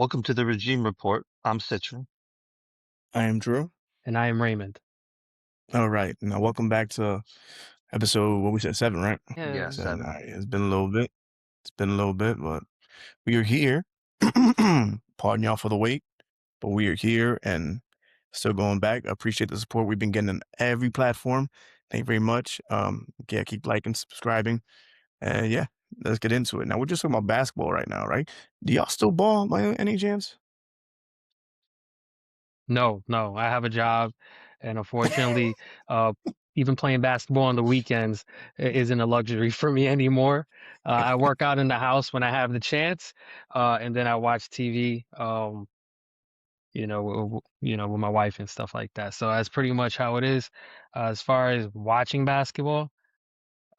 Welcome to the Regime Report. I'm Citron. I am Drew. And I am Raymond. All right. Now, welcome back to episode, what we said, 7, right? Yeah. Yeah, 7. All 7. right. It's been a little bit. But we are here. Pardon y'all for the wait, but we are here and still going back. I appreciate the support we've been getting on every platform. Thank you very much. Yeah, keep liking, subscribing. And yeah, let's get into it. Now, we're just talking about basketball right now, right? Do y'all still ball by any chance? No, I have a job, and unfortunately, even playing basketball on the weekends isn't a luxury for me anymore. I work out in the house when I have the chance, and then I watch TV, with my wife and stuff like that. So that's pretty much how it is. As far as watching basketball,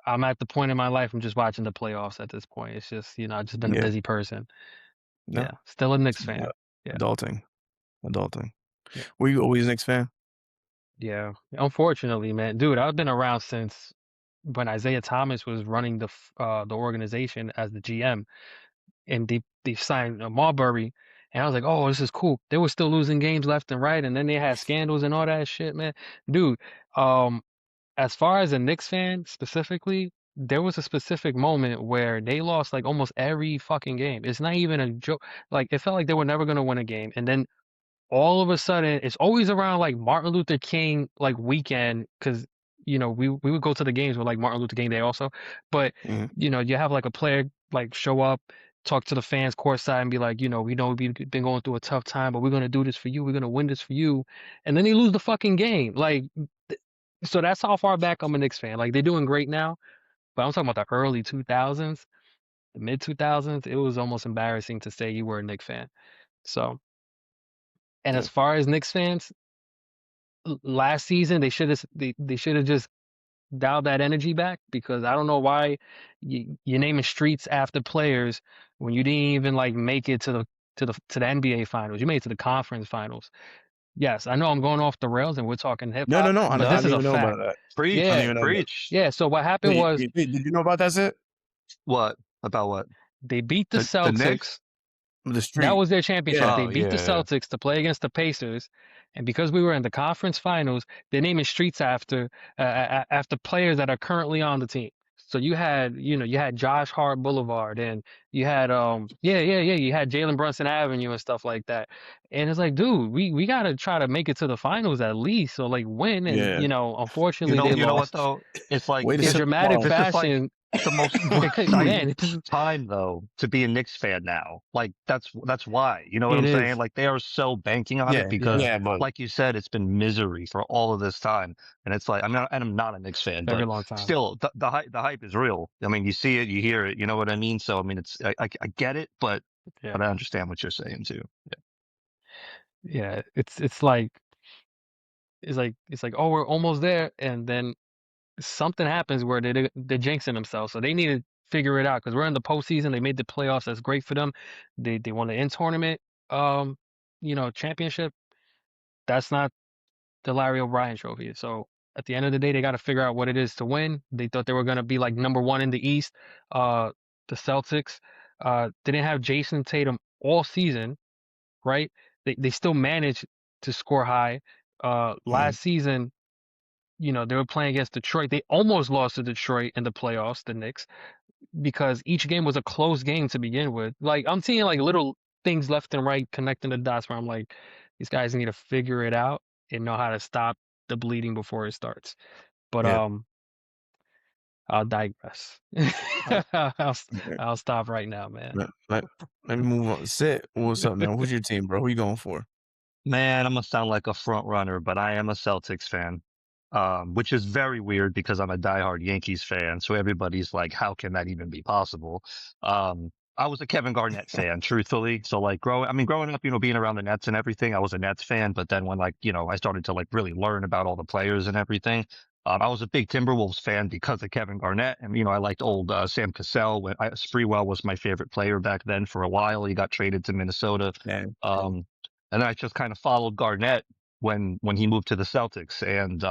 I'm at the point in my life I'm just watching the playoffs at this point. It's just, I've just been a Yeah. busy person. No. Yeah, still a Knicks fan. Yeah. Adulting. Yeah. Were you always a Knicks fan? Yeah, unfortunately, man, dude, I've been around since when Isaiah Thomas was running the organization as the GM, and they signed Marbury, and I was like, oh, this is cool. They were still losing games left and right, and then they had scandals and all that shit, man. Dude, um, as far as a Knicks fan specifically, there was a specific moment where they lost like almost every fucking game. It's not even a joke. Like it felt like they were never gonna win a game, and then all of a sudden it's always around like Martin Luther King like weekend because we would go to the games with like Martin Luther King Day also, but Mhm. you have like a player like show up, talk to the fans courtside and be like, we know we've been going through a tough time, but we're gonna do this for you, we're gonna win this for you, and then they lose the fucking game. Like, so that's how far back I'm a Knicks fan. Like they're doing great now, but I'm talking about the early 2000s, the mid 2000s. It was almost embarrassing to say you were a Knicks fan. So, and Yeah. as far as Knicks fans, last season they should have just dialed that energy back because I don't know why you're naming streets after players when you didn't even like make it to the NBA finals. You made it to the conference finals. Yes, I know I'm going off the rails and we're talking hip No, no, hop, no. but I this No, don't is a even know about fact. that. I don't preach, Yeah, even know about preach. yeah. So what happened Wait, was did you know about that, Zit? What? About what? they beat the The Knicks? Celtics. The That street. was their championship. Yeah. They Oh, beat the yeah. Celtics to play against the Pacers, and because we were in the conference finals, they're naming streets after players that are currently on the team. So you had Josh Hart Boulevard, and you had you had Jalen Brunson Avenue and stuff like that. And it's like, dude, we gotta try to make it to the finals at least, so like win. And Yeah. unfortunately they You know what lost though? It's like Way to in set the dramatic bar. this is like fashion. the most Man, exciting time though to be a Knicks fan now. Like that's why. You know what it I'm is. saying? Like they are so banking on it Yeah. because, Yeah, Yeah, but like you said, it's been misery for all of this time. And it's like I'm not a Knicks fan, very but long time. still the hype is real. I mean, you see it, you hear it. You know what I mean? So I mean, I get it, but Yeah. I understand what you're saying too. Yeah, it's like, oh, we're almost there, and then something happens where they're jinxing themselves. So they need to figure it out because we're in the postseason. They made the playoffs. That's great for them. They won the in tournament, championship. That's not the Larry O'Brien trophy. So at the end of the day, they got to figure out what it is to win. They thought they were gonna be like number one in the East. The Celtics didn't have Jason Tatum all season, right? They still managed to score high. mm, Last season, they were playing against Detroit. They almost lost to Detroit in the playoffs, the Knicks, because each game was a close game to begin with. Like I'm seeing like little things left and right connecting the dots where I'm like, these guys need to figure it out and know how to stop the bleeding before it starts. But yeah. I'll digress. Uh, I'll Yeah. I'll stop right now, man. Let me move on. Sit. What's up, man? Who's your team, bro? Who you going for? Man, I'm gonna sound like a front runner, but I am a Celtics fan. Which is very weird because I'm a diehard Yankees fan. So everybody's like, how can that even be possible? I was a Kevin Garnett fan, truthfully. So like growing up, being around the Nets and everything, I was a Nets fan. But then when I started to like really learn about all the players and everything, I was a big Timberwolves fan because of Kevin Garnett. And, I liked old, Sam Cassell Sprewell was my favorite player back then for a while. He got traded to Minnesota. Man. And I just kind of followed Garnett when he moved to the Celtics. And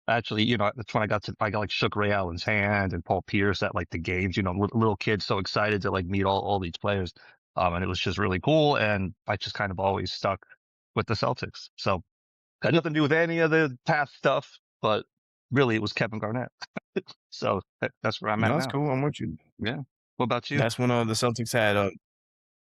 actually, that's when I got like shook Ray Allen's hand and Paul Pierce at like the games. Little kids so excited to like meet all these players. And it was just really cool. And I just kind of always stuck with the Celtics. So got nothing to do with any of the past stuff, but really it was Kevin Garnett. So that's where I'm No, at that's now. cool. I'm with you. Yeah. What about you? That's when the Celtics had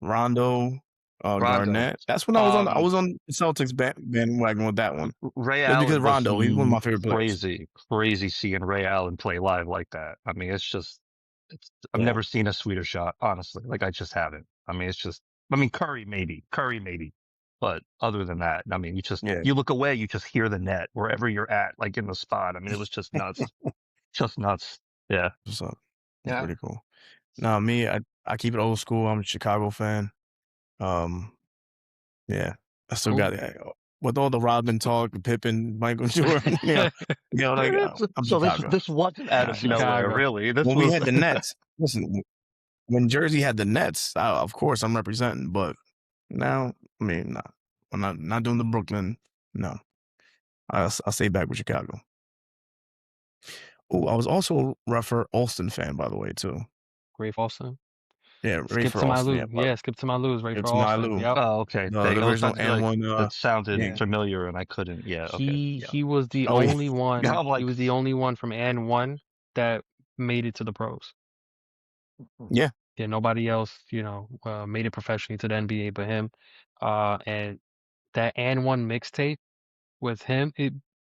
Rondo, Rondo. Garnett. That's when I was on the Celtics bandwagon with that one. Ray Just because Allen was Rondo, he's one of my favorite players. crazy seeing Ray Allen play live like that. I mean, I've Yeah. never seen a sweeter shot, honestly. Like I just haven't. I mean, Curry maybe, but other than that, I mean, Yeah. you look away, you just hear the net wherever you're at, like in the spot. I mean, it was just nuts, just nuts. Yeah. What's up? That's Yeah. pretty cool. Now me, I keep it old school. I'm a Chicago fan. Yeah, I still got it. With all the Rodman talk, Pippen, Michael Jordan, like I'm So Chicago. this wasn't out of nowhere, Chicago. really. This When was we had the Nets, listen, when Jersey had the Nets, of course I'm representing, but now, I mean, nah, I'm not doing the Brooklyn. No, I'll stay back with Chicago. Oh, I was also a Ruffer Alston fan, by the way, too. Rafe Alston. Yeah, Skip for to my Alston. Lou. Yeah, skip to my Lou's. Rafe Skip to my Alston. Lou. Yep. Oh, okay. The I was original about to be like, and one. that sounded yeah. familiar, and I couldn't. Yeah. Okay. He was the Oh, yeah. only one. Yeah, I'm like, He was the only one from and one that made it to the pros. Yeah. Yeah, nobody else, made it professionally to the NBA but him. And that and one mixtape with him,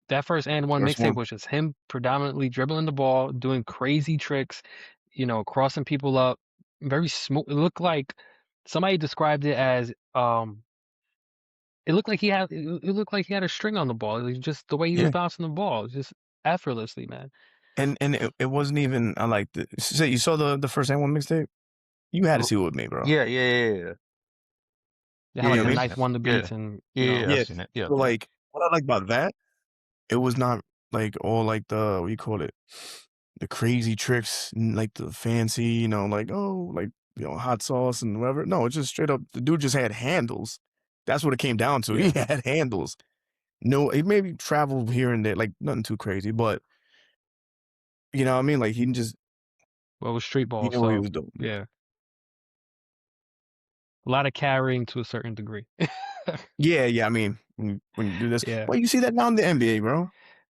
that first and one First mixtape one. was just him predominantly dribbling the ball, doing crazy tricks, crossing people up, very smooth. It looked like somebody described it as it looked like he had a string on the ball. It was just the way he was bouncing the ball, just effortlessly, man. And it wasn't even I like the so you saw the first and one mixtape? You had to see it with me, bro. yeah. They had like the Yeah, Knife Won the Beats and Yeah, I've seen it. Yeah. So, like, what I like about that, it was not like all like the what you call it, the crazy tricks, like the fancy, like hot sauce and whatever. No, it's just straight up. The dude just had handles. That's what it came down to. He had handles. No, he maybe traveled here and there, like nothing too crazy, but you know what I mean. Like he just well, it was street ball, he knew what he so was doing. yeah. A lot of carrying to a certain degree. Yeah. I mean, when you do this, Yeah. well, you see that now in the NBA, bro.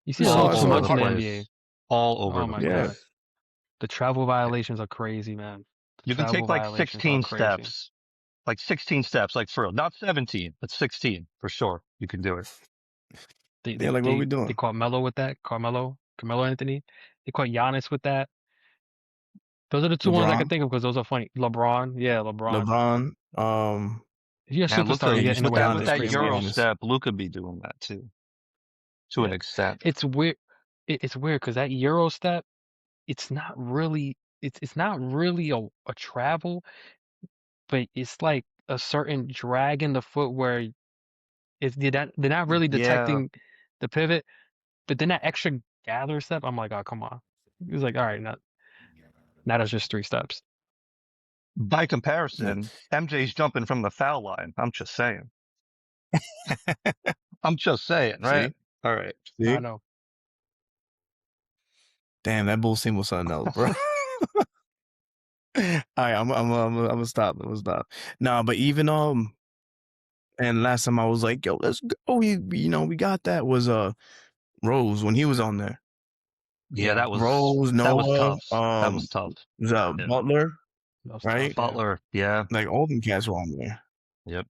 You see Yeah, so, so so much much in the place. NBA. All over Oh the my place. god. The travel violations are crazy, man. You can take like 16 steps. Like 16 steps, like for real. Not 17, but 16 for sure. You can do it. Like what are we doing? They caught Melo with that. Carmelo Anthony. They caught Giannis with that. Those are the two ones I can think of because those are funny. LeBron. Yeah, LeBron. If you're a superstar, you get in the way with that Euro step. step, Luka be doing that too. To an extent. It's weird. It's weird because that Euro step, it's not really a travel, but it's like a certain drag in the foot where they're not really detecting the pivot, but then that extra gather step, I'm like, oh, come on. It's like, all right, now that's just 3 steps. By comparison, MJ's jumping from the foul line. I'm just saying. Right? See? All right. See? I know. Damn, that bull scene was something else, bro. All right, I'm gonna stop. Nah, but even and last time I was like, yo, let's go. We got that was Rose when he was on there. Yeah, that was Rose, Noah. That was tough. That was tough. Was Butler, right? Tough, Butler, yeah. Like all them cats were on there. Yep.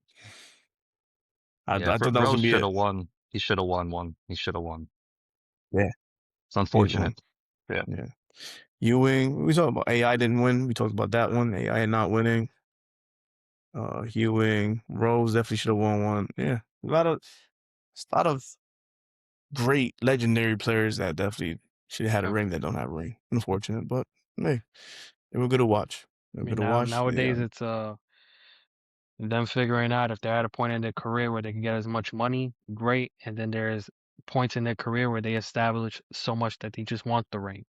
I thought that was gonna be should have won. He should have won one. He should have won. Yeah. It's unfortunate. Yeah. Ewing, we talked about AI didn't win. We talked about that one. AI not winning. Ewing, Rose definitely should have won one. Yeah. A lot of great legendary players that definitely should have had a ring that don't have a ring. Unfortunate, but hey, they were good to watch. Nowadays it's them figuring out if they're at a point in their career where they can get as much money, great, and then there's points in their career where they establish so much that they just want the ring.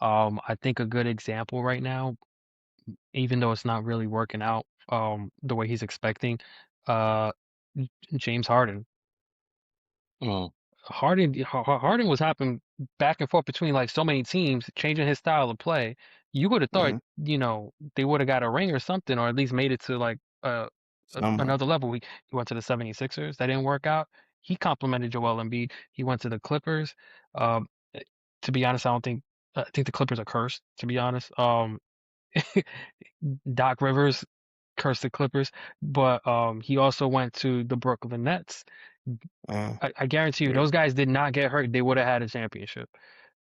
I think a good example right now, even though it's not really working out the way he's expecting, James Harden. Harden was hopping back and forth between like so many teams, changing his style of play. You would have thought, they would have got a ring or something, or at least made it to like Somewhat. another level. He went to the 76ers. That didn't work out. He complimented Joel Embiid. He went to the Clippers. Um, eh, to be honest, I think the Clippers are cursed, to be honest. Doc Rivers cursed the Clippers, but he also went to the Brooklyn Nets. Uh, I guarantee you, yeah. those guys did not get hurt. They would have had a championship.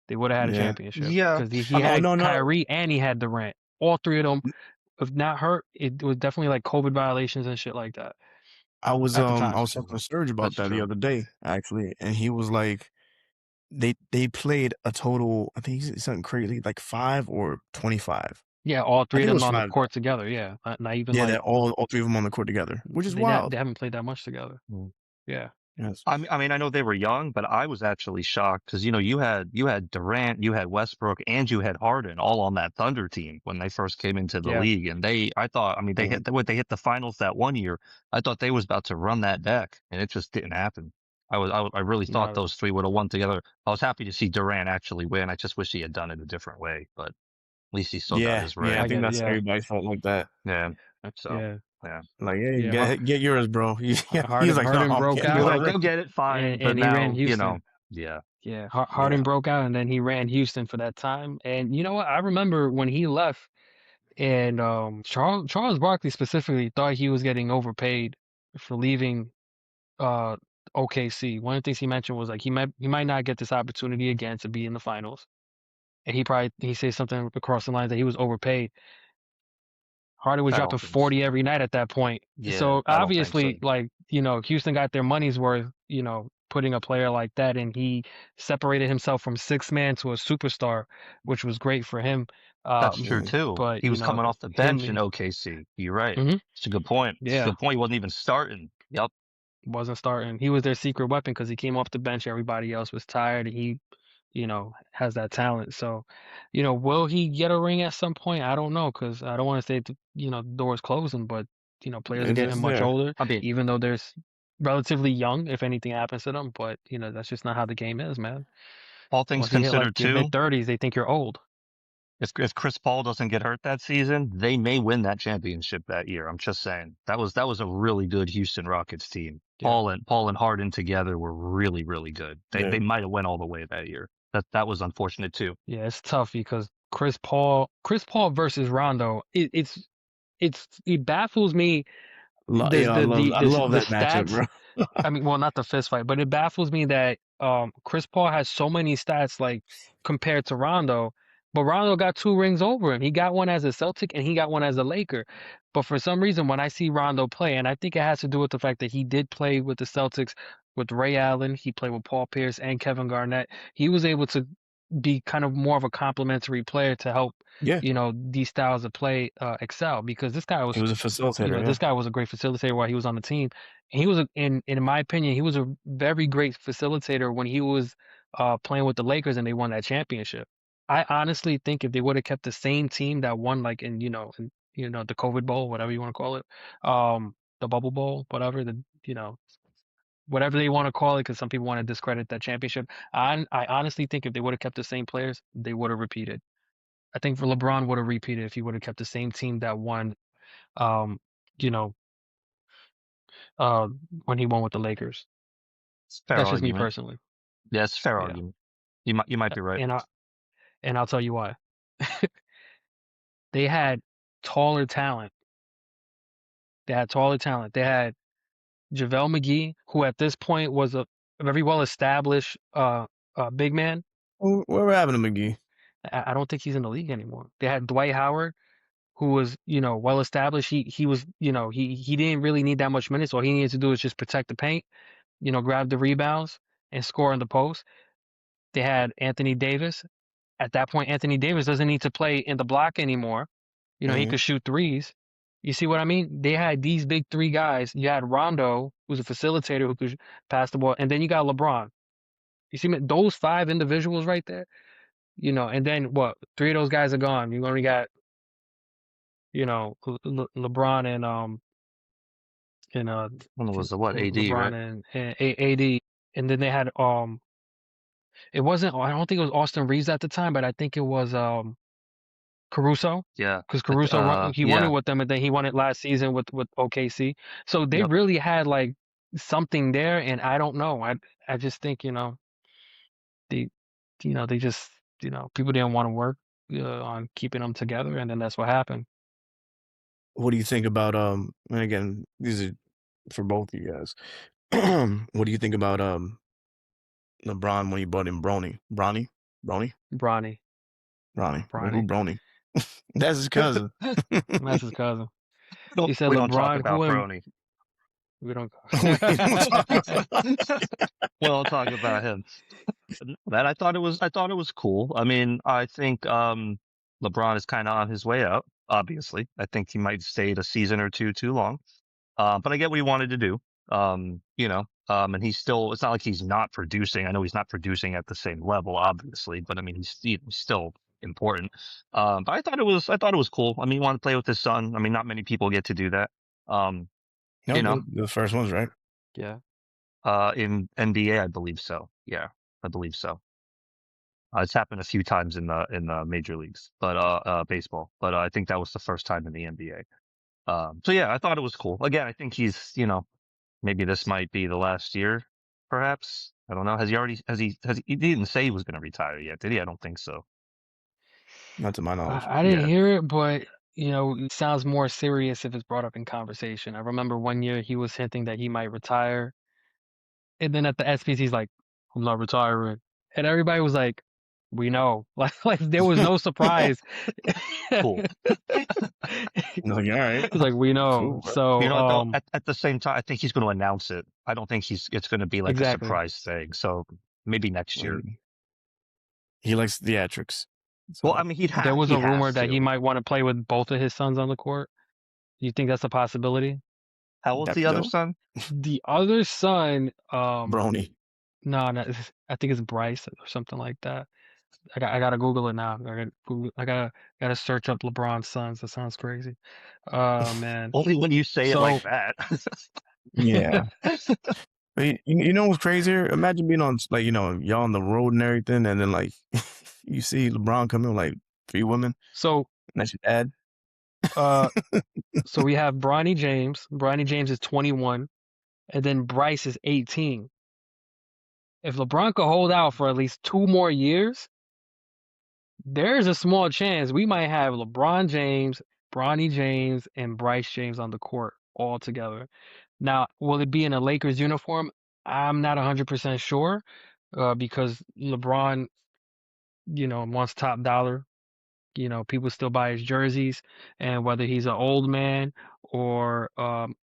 They would have had a Yeah. championship Yeah, because he I mean, oh, had no, no. Kyrie and he had Durant. All three of them, if not hurt, it was definitely like COVID violations and shit like that I at the I time. was talking to Serge about that's that the true. other day, actually, and he was like, they played a total. I think he said something crazy, like 5 or 25. Yeah, all I three of think it them was on the 5 though. court together. Yeah, not even Yeah, that like all three of them on the court together, which is wild. they haven't played that much together. Mm. Yeah, Yes. I mean, I know they were young, but I was actually shocked because you had Durant, you had Westbrook, and you had Harden all on that Thunder team when they first came into the yeah, league, and I thought, I mean, Mhm. they hit the finals that one year. I thought they was about to run that back, and it just didn't happen. I really thought no, those three would have won together. I was happy to see Durant actually win. I just wish he had done it a different way, but at least he still got Yeah, his yeah. I I ring. think get it. that's Yeah, everybody felt like that. Yeah, so yeah, yeah. Like, hey, yeah. get yours, bro. He's like, no, Harden I'm broke getting You're my out like, ring. go get it, fine, but and he ran now, Houston. yeah. Yeah, Yeah. Harden broke out and then he ran Houston for that time. And you know what? I remember when he left and Charles Barkley specifically thought he was getting overpaid for leaving uh OKC. One of the things he mentioned was like he might not get this opportunity again to be in the finals. And he said something across the lines that he was overpaid. Harden was I dropping don't think so. 40 every night at that point. Yeah, So I don't think so. obviously, like, Houston got their money's worth, putting a player like that, and he separated himself from six man to a superstar, which was great for him. That's true Mhm. too. But He was coming off the bench in him, OKC. You're right. hmm It's a good point. It's a yeah, good point. He wasn't even starting. Yep. wasn't starting. He was their secret weapon because he came off the bench. Everybody else was tired, and he, has that talent. So, will he get a ring at some point? I don't know because I don't want to say the door's closing, but players are It getting is much there. older, I mean, even though there's relatively young if anything happens to them. But that's just not how the game is, man. all things Once you hit like considered your too, mid 30s, they think you're old. if Chris Paul doesn't get hurt that season, they may win that championship that year. I'm just saying. That was a really good Houston Rockets team. Yeah, Paul and Harden together were really, really good. They Yeah. might have went all the way that year. That was unfortunate too. yeah, it's tough because Chris Paul versus Rondo, it baffles me. There's Yeah, I love the that matchup, stats. bro. I mean, well, not the fist fight, but it baffles me that Chris Paul has so many stats like compared to Rondo, but Rondo got two rings over him. He got one as a Celtic and he got one as a Laker. But for some reason, when I see Rondo play, and I think it has to do with the fact that he did play with the Celtics with Ray Allen, he played with Paul Pierce and Kevin Garnett. He was able to be kind of more of a complementary player to help, Yeah, these styles of play excel because he was a facilitator. this Yeah. guy was a great facilitator while he was on the team. And he was, in my opinion, he was a very great facilitator when he was playing with the Lakers and they won that championship. I honestly think if they would have kept the same team that won, like the COVID Bowl, whatever you want to call it, the Bubble Bowl, whatever whatever they want to call it, because some people want to discredit that championship. I honestly think if they would have kept the same players, they would have repeated. I think for LeBron would have repeated if he would have kept the same team that won um, you know, uh, when he won with the Lakers. It's a fair That's just me argument. personally. Yeah, it's a fair Yeah, argument. You might be right. and I'll tell you why. They had taller talent. They had taller talent. They had JaVale McGee, who at this point was a very well established big man. Where happened to McGee? I don't think he's in the league anymore. They had Dwight Howard, who was well established. He was he didn't really need that much minutes. All he needed to do was just protect the paint, grab the rebounds and score in the post. They had Anthony Davis. At that point, Anthony Davis doesn't need to play in the block anymore. He Hmm. could shoot threes. You see what I mean? They had these big three guys. You had Rondo, who's a facilitator who could pass the ball, and then you got LeBron. You see those five individuals right there. And then what? Three of those guys are gone. You only got LeBron and When was the what? AD, LeBron right? and AD, and then they had it wasn't. I don't think it was Austin Reeves at the time, but I think it was Caruso. Yeah. Because Caruso he won it Yeah. with them, and then he won it last season with OKC. So they Yep. really had like something there, and I don't know. I just think they they just people didn't want to work on keeping them together, and then that's what happened. What do you think about and again, these are for both of you guys. What do you think about LeBron when he brought in Bronny? Bronny, Ronnie. Who Bronny, Brony? That's his cousin. that's his cousin. He said We don't talk LeBron, about who am Brony. we don't. We don't talk We don't talk about him. That I thought it was cool. I mean, I think LeBron is kind of on his way out, obviously. I think he might stayed a season or two too long. But I get what he wanted to do. And he's still, it's not like he's not producing. I know he's not producing at the same level, obviously, but I mean, he's still important. But I thought it was cool. I mean, he wanted to play with his son. I mean, not many people get to do that. Um, No, you know, the first ones, right? Yeah. in NBA, I believe so. Yeah, I believe so. It's happened a few times in the major leagues, but baseball. But I think that was the first time in the NBA. So yeah, I thought it was cool. Again, I think he's, maybe this might be the last year, perhaps. I don't know. He didn't say he was going to retire yet, did he? I don't think so. Not to my knowledge. I didn't Yeah. hear it, but it sounds more serious if it's brought up in conversation. I remember one year he was hinting that he might retire, and then at the SPs he's like, "I'm not retiring," and everybody was like, "We know." Like there was no surprise. Cool. Like, all right, It's like we know. cool, bro. You So know, though, at the same time, I think he's going to announce it. I don't think it's going to be like a exactly. surprise thing. So maybe next year. He likes theatrics. Well, So I mean, There was he a rumor has that he to. might want to play with both of his sons on the court. You think that's a possibility? How old's the other Daffodil, son? The other son, Brony. no, I think it's Bryce or something like that. I gotta Google it now. I gotta search up LeBron's sons. That sounds crazy. Oh man. Only when you say it like So that. Yeah. But you know what's crazier? Imagine being on y'all on the road and everything, and then like you see LeBron come in with like 3 women, so and that's your dad. uh so we have Bronny James. Bronny James is 21, and then Bryce is 18. If LeBron could hold out for at least 2 more years, there's a small chance we might have LeBron James, Bronny James, and Bryce James on the court all together. Now, will it be in a Lakers uniform? I'm not 100% sure, because LeBron, wants top dollar. People still buy his jerseys, and whether he's an old man or or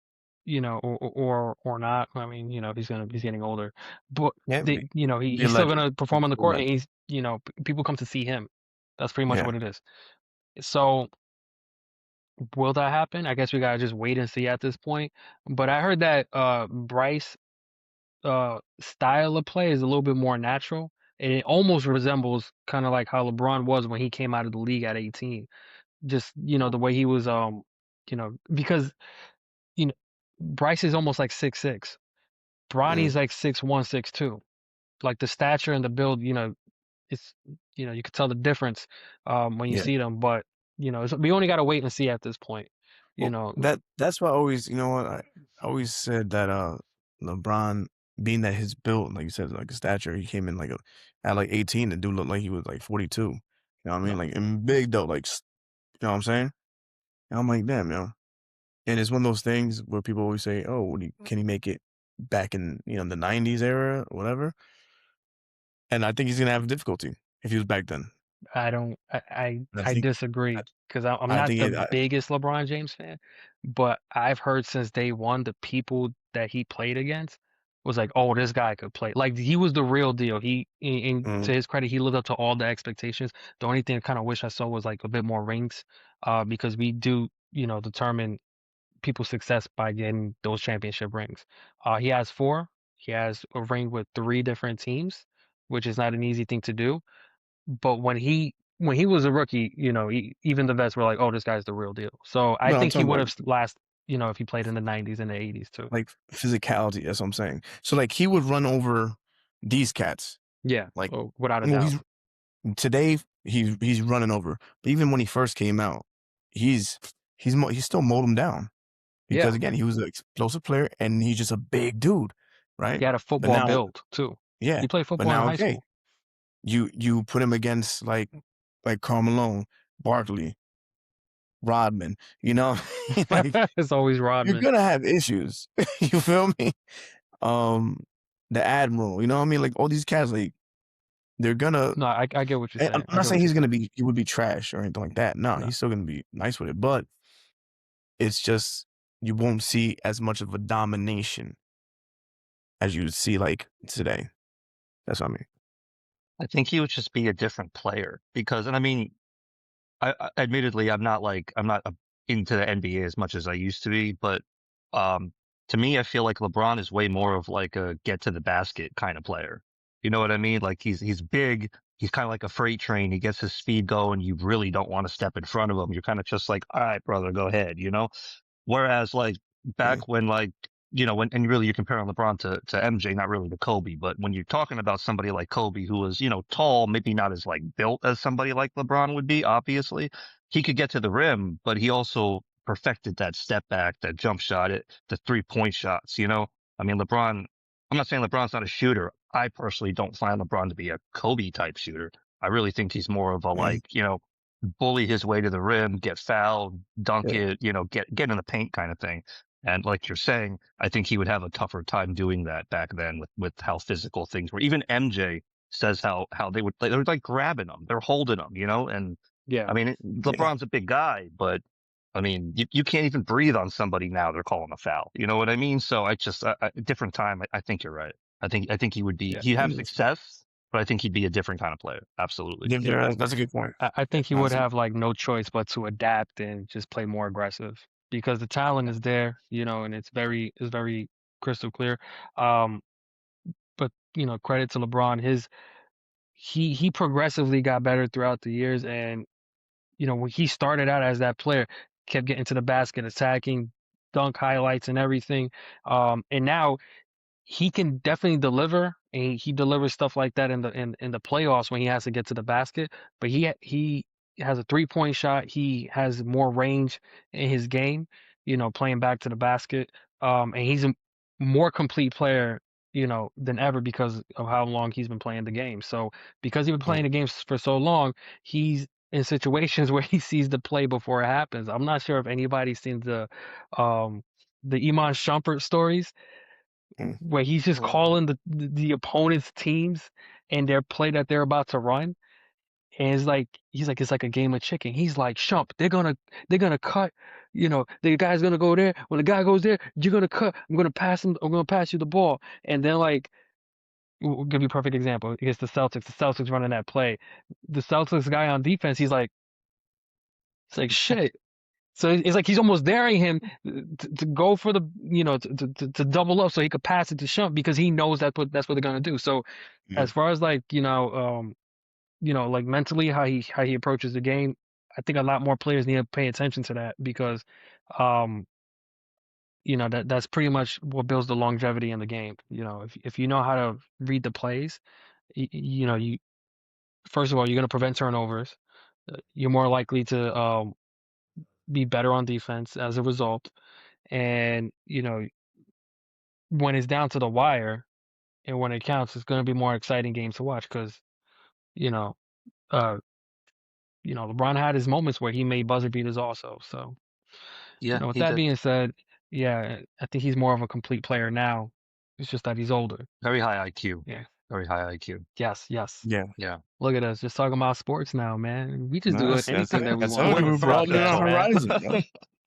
not. I mean, he's getting older, but Yeah, be a he's still legend. gonna perform on the Be a court, and legend. he's people come to see him. That's pretty much Yeah. what it is. So will that happen? I guess we gotta just wait and see at this point. But I heard that Bryce style of play is a little bit more natural, and it almost resembles kind of like how LeBron was when he came out of the league at 18. Just the way he was because you know Bryce is almost like 6'6". Bronny's like 6'1", 6'2". Like the stature and the build, it's you could tell the difference when you Yeah. see them, but we only got to wait and see at this point. You Well, know, that's why I always, I always said that LeBron, being that his build, like you said, like his stature, he came in at like 18 and dude looked like he was like 42. You know what I mean? no, Like and big though, like you know what I'm saying? And I'm like, damn, And it's one of those things where people always say, "Oh, can he make it back in the '90s era or whatever?" And I think he's gonna have difficulty if he was back then. I don't. And I I think, I, disagree because I'm I not think the it. biggest LeBron James fan, but I've heard since day one the people that he played against was like, oh, this guy could play. Like he was the real deal. To his credit, he lived up to all the expectations. The only thing I kind of wish I saw was like a bit more rings, because we do, determine people's success by getting those championship rings. He has 4. He has a ring with 3 different teams, which is not an easy thing to do. But when he was a rookie, even the vets were like, "Oh, this guy's the real deal." So I No, I'm think he talking would about have if he played in the '90s and the '80s too. like physicality. That's what I'm saying. So like he would run over these cats. Yeah, Like without a well, doubt. he's today he's running over. But even when he first came out, he's still mowed him down because Yeah, again, he was an explosive player and he's just a big dude, right? he had a But football now, build too. yeah, He played but football in now high okay, school. you put him against like Karl Malone, Barkley, Rodman, you know, like It's always you're Rodman. gonna have issues. You feel me? Um, the Admiral, you know what I mean? Like all these cats, like they're gonna. No, I get what you're And I'm saying. I not get what saying you're he's saying. gonna he would be trash or anything like that. No, No, he's still gonna be nice with it, but it's just you won't see as much of a domination as you see like today. That's what I mean. I think he would just be a different player because, and I mean, admittedly, I'm not into the NBA as much as I used to be, but um, to me, I feel like LeBron is way more of like a get to the basket kind of player. You know what I mean? Like he's big. He's kind of like a freight train. He gets his speed going. You really don't want to step in front of him. You're kind of just like, all right, brother, go ahead. You know? Whereas like Yeah, back when like, you know, when, and really you're comparing LeBron to MJ, not really to Kobe, but when you're talking about somebody like Kobe, who was, you know, tall, maybe not as like built as somebody like LeBron would be, obviously, he could get to the rim, but he also perfected that step back, that jump shot, the 3-point shots, you know? I mean, LeBron, I'm not saying LeBron's not a shooter. I personally don't find LeBron to be a Kobe type shooter. I really think he's more of a yeah, like, you know, bully his way to the rim, get fouled, dunk yeah, it, you know, get in the paint kind of thing. And like you're saying, I think he would have a tougher time doing that back then with how physical things were. Even MJ says how they were like grabbing him, they're holding him, you know. And I yeah, mean, yeah, LeBron's a big guy, but I mean, you can't even breathe on somebody now. They're calling a foul. You know what I mean? So I just different time. I think you're right. I think yeah, he'd have yeah. success, but I think he'd be a different kind of player. Absolutely. yeah. That's a good point. I think he would Honestly, have like no choice but to adapt and just play more aggressive because the talent is there, and it's very crystal clear. Um, but credit to LeBron, he progressively got better throughout the years, and when he started out as that player, kept getting to the basket, attacking, dunk highlights and everything. And now he can definitely deliver, and he delivers stuff like that in the playoffs when he has to get to the basket. But he has a 3-point shot. He has more range in his game, playing back to the basket. And he's a more complete player, than ever because of how long he's been playing the game. So because he's been yeah, playing the games for so long, he's in situations where he sees the play before it happens. I'm not sure if anybody's seen the Iman Shumpert stories mm, where he's just Oh, calling the opponent's teams and their play that they're about to run. And he's like it's like a game of chicken. He's like, Shump, they're gonna cut, the guy's gonna go there. When the guy goes there, you're gonna cut. I'm gonna pass you the ball. And then we'll give you a perfect example. Against the Celtics running that play. The Celtics guy on defense, it's like shit. So it's like he's almost daring him to go for the to double up so he could pass it to Shump because he knows that's what they're gonna do. So yeah, as far as like mentally how he approaches the game, I think a lot more players need to pay attention to that because um that's pretty much what builds the longevity in the game. If you know how to read the plays, you first of all you're gonna prevent turnovers. You're more likely to be better on defense as a result. And when it's down to the wire and when it counts, it's going to be more exciting games to watch because you know, uh, LeBron had his moments where he made buzzer beaters also. So yeah, with he that did. being said, yeah, I think he's more of a complete player now. It's just that he's older. Very high IQ. Yeah. Very high IQ. Yes. Yes. yeah. Yeah. Look at us, just talking about sports now, man. We just No, do that's anything it. that we I want told on you What we this broadening our podcast, man. horizon, bro.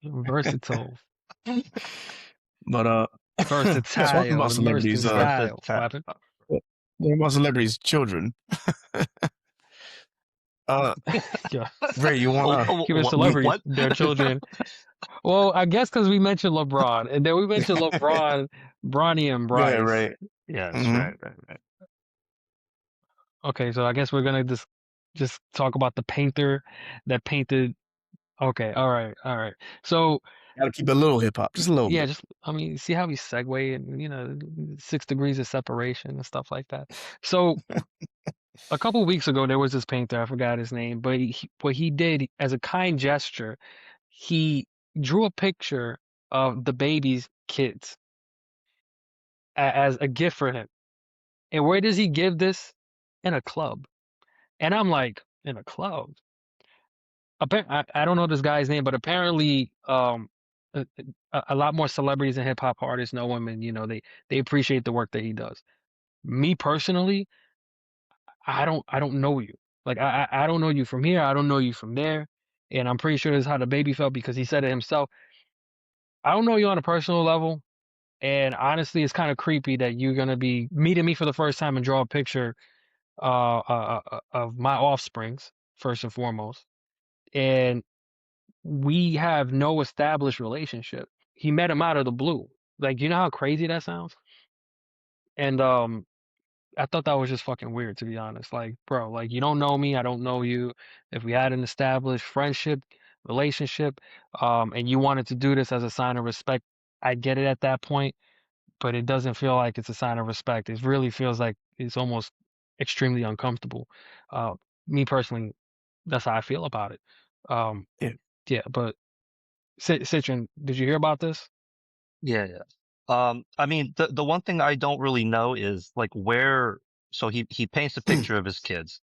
Versatile, But talking versatile, about immersed in celebrities, style. What Versatile. happened? talking about celebrities' children. Uh, Yeah. Ray, you Oh, wanna oh, Keep it celebrities, what? their children. Well, I guess because we mentioned LeBron, and then we mentioned LeBron, Bronny, and go ahead, Bryce. Ray. Yes, Hmm. right. Okay, so I guess we're gonna just talk about the painter that painted. Okay, all right, all right. So Gotta keep it a little hip hop, just a little yeah, bit. just I mean, see how we segue and 6 degrees of separation and stuff like that. So A couple weeks ago, there was this painter, I forgot his name, but what he did as a kind gesture, he drew a picture of the baby's kids as a gift for him. And where does he give this? In a club. And I'm like, in a club? I don't know this guy's name, but apparently, a, a lot more celebrities and hip hop artists know him, and they appreciate the work that he does. Me personally, I don't know you. Like I don't know you from here. I don't know you from there. And I'm pretty sure this is how the baby felt because he said it himself. I don't know you on a personal level. And honestly, it's kind of creepy that you're gonna be meeting me for the first time and draw a picture of my offsprings first and foremost. And we have no established relationship. He met him out of the blue. Like, you know how crazy that sounds? And I thought that was just fucking weird, to be honest. Like, bro, like you don't know me, I don't know you. If we had an established friendship, relationship, and you wanted to do this as a sign of respect, I get it at that point, but it doesn't feel like it's a sign of respect. It really feels like it's almost extremely uncomfortable. Uh, Me personally, that's how I feel about it. Um, Yeah. yeah, but Citron, did you hear about this? Yeah, yeah. I mean, the one thing I don't really know is like where. So he paints a picture of his kids.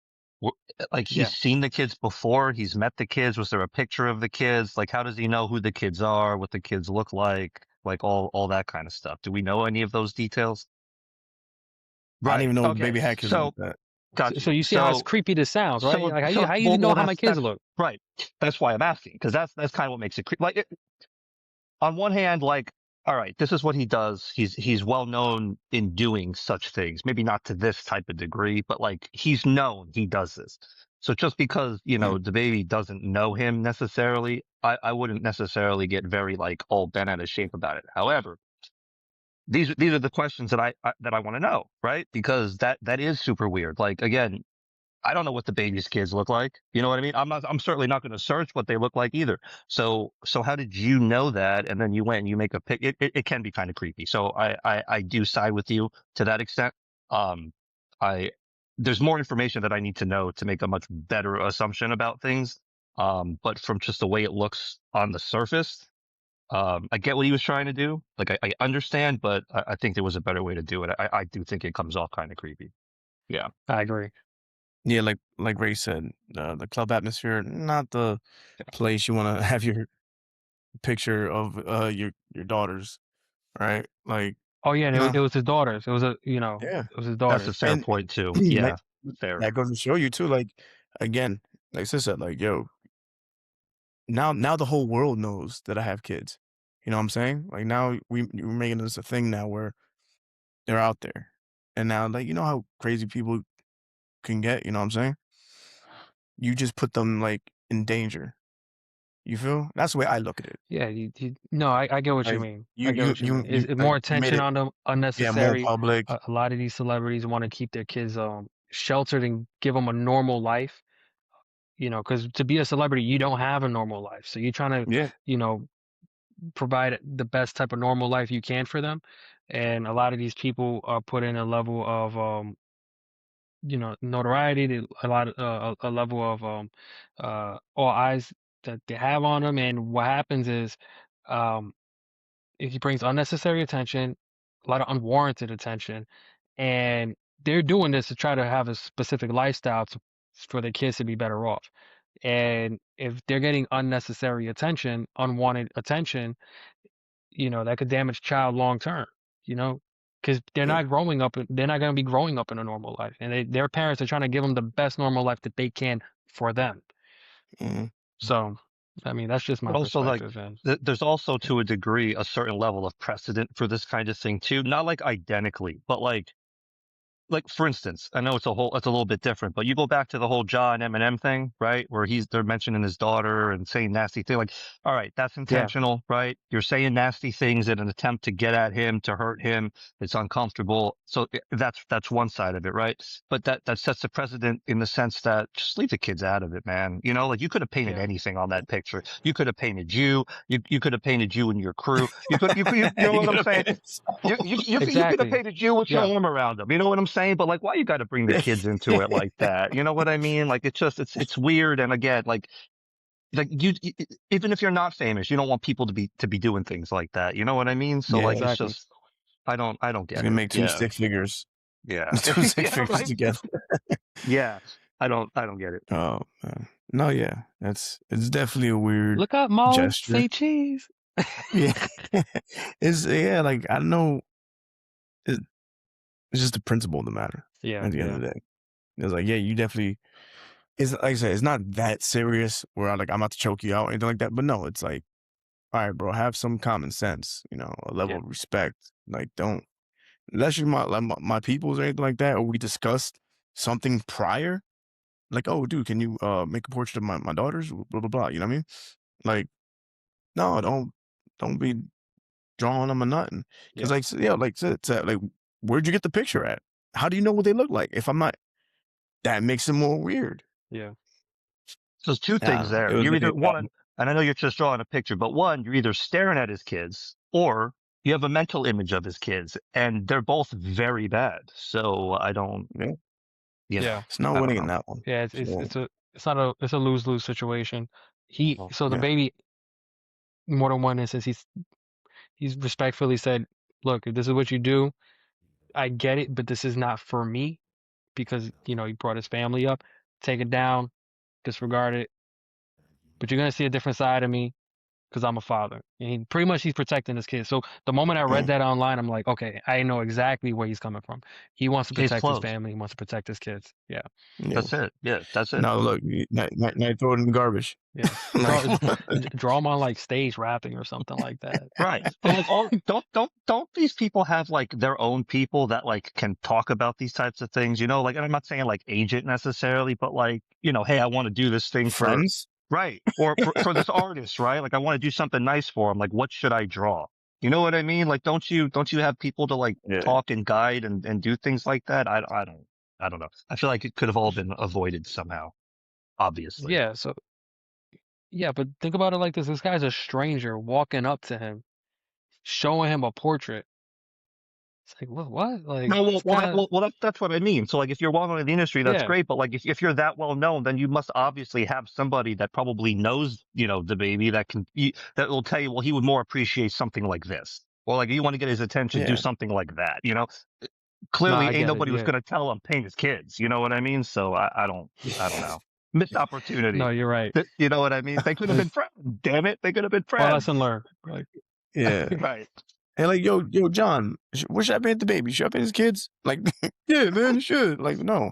Wh- Like he's Yeah. seen the kids before. He's met the kids. Was there a picture of the kids? Like, how does he know who the kids are? What the kids look like? Like all that kind of stuff. Do we know any of those details? I didn't Right. even know Okay. baby had kids like So that. got So you. you see how it's creepy this sounds, right? Like how you Well, know well, how my kids that's look? right. That's why I'm asking because that's kind of what makes it creepy. Like on one hand, like, all right, this is what he does. He's well known in doing such things. Maybe not to this type of degree, but like he's known he does this. So just because, Mm. the baby doesn't know him necessarily, I wouldn't necessarily get very like all bent out of shape about it. However, these are the questions that I want to know, right? Because that is super weird. Like again, I don't know what the baby's kids look like. You know what I mean? I'm certainly not going to search what they look like either. So how did you know that? And then you went and you make a pic. It can be kind of creepy. So I do side with you to that extent. Um, I, there's more information that I need to know to make a much better assumption about things. But from just the way it looks on the surface, I get what he was trying to do. Like I understand, but I think there was a better way to do it. I do think it comes off kind of creepy. Yeah. I agree. Yeah, like Ray said, the club atmosphere, not the place you want to have your picture of your daughters, right? Like, Oh yeah, and no, it was his daughters. It was yeah, it was his That's a daughters. fair and point too. that Yeah, fair. that goes to show you too. Like, again, like sis said, like, yo, now the whole world knows that I have kids. You know what I'm saying? Like now we're making this a thing now where they're out there, and now like you know how crazy people can get. You know what I'm saying? You just put them like in danger. You feel? That's the way I look at it. Yeah, no, I get what you Like mean. you I get you what you you mean. Is you it more like you made attention it, on them yeah, more unnecessary? public. A lot of these celebrities want to keep their kids sheltered and give them a normal life. Because to be a celebrity, you don't have a normal life. So you're trying to, Yeah, you know, provide the best type of normal life you can for them. And a lot of these people are put in a level of notoriety, a lot a level of all eyes that they have on them. And what happens is um he brings unnecessary attention, a lot of unwarranted attention, and they're doing this to try to have a specific lifestyle for their kids to be better off. And if they're getting unnecessary attention, unwanted attention, that could damage child long term, because yeah. they're not going to be growing up in a normal life. And their parents are trying to give them the best normal life that they can for them. Mhm. So, I mean, that's just my But also like perspective. And there's also to a degree a certain level of precedent for this kind of thing too. Not like identically, but like for instance, I know it's a little bit different, but you go back to the whole John Eminem thing, right? Where they're mentioning his daughter and saying nasty things. Like, all right, that's yeah, intentional, right? You're saying nasty things in an attempt to get at him, to hurt him. It's uncomfortable. So that's one side of it, right? But that sets a precedent in the sense that just leave the kids out of it, man. Like you could have painted yeah, anything on that picture. You could have painted you. You could have painted you and your crew. You know You what I'm could have saying? paid it. You could have exactly. painted you with your Yeah. arm around him. You know what I'm saying? But like, why you got to bring the kids into it like that? You know what I mean? Like, it's weird. And again, like even if you're not famous, you don't want people to be doing things like that. You know what I mean? So Yeah, like, it's Exactly. just, I don't he's get gonna it. make two Yeah. stick figures, Yeah. two stick Yeah. figures Right. together. Yeah. I don't get it. Oh man, no, yeah, it's definitely a weird Look up, Mo. gesture. Say cheese. Yeah, it's yeah, like I know it, it's just the principle of the matter. Yeah, At the end yeah, of the day, it's like yeah, you definitely. It's like I said, it's not that serious where I'm about to choke you out or anything like that. But no, it's like, all right, bro, have some common sense, a level yeah, of respect. Like, don't unless you're my peoples or anything like that, or we discussed something prior. Like, oh, dude, can you make a portrait of my daughters? Blah blah blah. You know what I mean? Like, no, don't be drawing them a nothing. Because yeah, like, yeah, like, where'd you get the picture at? How do you know what they look like? If I'm not, that makes it more weird. yeah, So there's two I things don't know. It there. was You're very either one, and I know you're just drawing a picture, but one, you're either staring at his kids or you have a mental image of his kids, and they're both very bad. So I don't, yeah. yeah, It's not I don't winning in know. that one. yeah. So It's not it's a lose-lose situation. Well, So the yeah. baby, more than one instance, he's respectfully said, "Look, if this is what you do, I get it, but this is not for me because he brought his family up. Take it down, disregard it. But you're gonna see a different side of me because I'm a father." And pretty much he's protecting his kids. So the moment I read Mm. that online, I'm like, okay, I know exactly where he's coming from. He wants to case protect his closed. family. He wants to protect his kids. Yeah, Yeah. That's it. Yeah, that's it. Now look, now you throw it in the garbage. yeah. Like, Draw him on like stage rapping or something like that. Right. And like all don't these people have like their own people that like can talk about these types of things, like, and I'm not saying like agent necessarily, but like, hey, I want to do this thing for friends? right. Or for this artist, right? Like I want to do something nice for him. Like what should I draw? You know what I mean? Like don't you have people to like Yeah. talk and guide and do things like that? I don't know. I feel like it could have all been avoided somehow, obviously. Yeah. So yeah, but think about it like this: this guy's a stranger walking up to him, showing him a portrait. It's like, what? Like, No, it's kind of that's what I mean. So, like, if you're well known in the industry, that's yeah, great. But like, if you're that well known, then you must obviously have somebody that probably knows, the baby that will tell you, well, he would more appreciate something like this, or like you want to get his attention, do Yeah. something like that. nah, Clearly, I ain't get it. nobody was Yeah, going to tell him paint his kids. You know what I mean? So I don't know. Missed no, opportunity. you're right. You know what I mean? They could have been friends. Damn it, they could have been Or lesson friends. learned. Like Yeah. Right. Hey, like, yo, John, where should I paint the baby? Should I paint his kids? Like, yeah, man, you should. Like, no.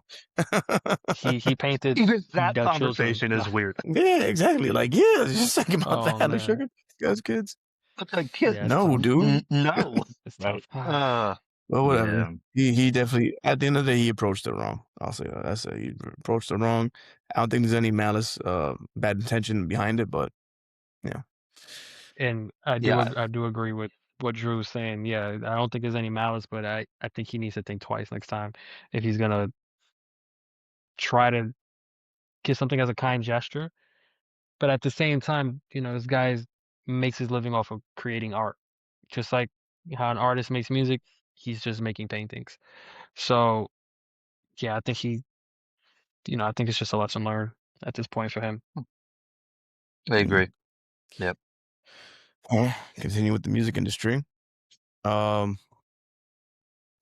he painted Even that the children. conversation No. is weird. Yeah, exactly. Like, yeah, just think about Oh that. Like, should I man. paint these guys' kids? It's like, Yeah, it's No, tough. dude. no. It's Right. tough. Well, whatever. Yeah. He definitely at the end of the day he approached it wrong. I'll say that. That's it. He approached it wrong. I don't think there's any malice, bad intention behind it, but yeah. And Yeah. I do agree with what Drew was saying. Yeah, I don't think there's any malice, but I think he needs to think twice next time if he's gonna try to get something as a kind gesture. But at the same time, this guy makes his living off of creating art. Just like how an artist makes music, he's just making paintings. So yeah, I think I think it's just a lesson learned at this point for him. I Yeah. agree. Yep. Continue with the music industry.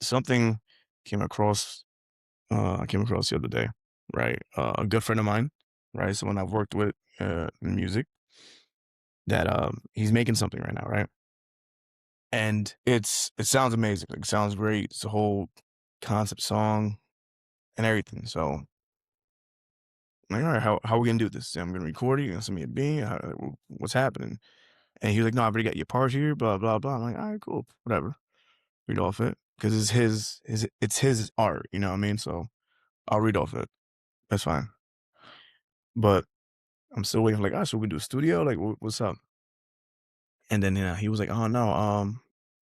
Something came across I came across the other day, right? A good friend of mine, right? Someone I've worked with in music, that he's making something right now, right? And it sounds amazing. Like, it sounds great. It's a whole concept song and everything. So I'm like, all right, how are we gonna do this? I'm gonna record it. You're gonna send me a beat. What's happening? And he was like, no, I've already got your part here. Blah blah blah. I'm like, all right, cool, whatever. Read off it because it's his art. You know what I mean? So I'll read off it. That's fine. But I'm still waiting for like, so we do a studio? Like, what's up? And then he was like, oh no,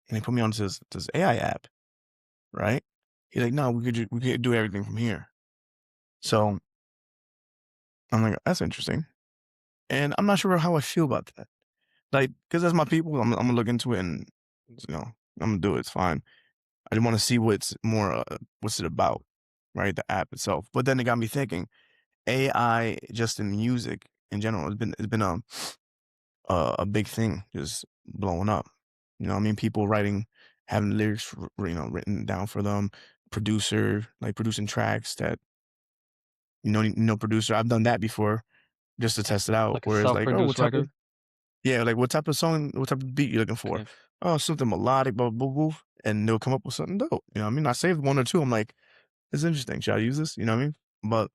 and he put me on this AI app, right? He's like, no, we could do everything from here. So I'm like, that's interesting, and I'm not sure how I feel about that. Like, because that's my people, I'm gonna look into it, and I'm gonna do it. It's fine. I want to see what's it about, right? The app itself. But then it got me thinking, AI just in music in general has been a big thing, just blowing up. You know what I mean? People having lyrics, written down for them, like producing tracks that, producer. I've done that before just to test it out. Like a Whereas like, oh, self-produced record. yeah, like what type of song, what type of beat you looking for? Okay. Oh, something melodic, blah, blah, blah, blah, and they'll come up with something dope. You know what I mean? I saved one or two. I'm like, it's interesting. Should I use this? You know what I mean? But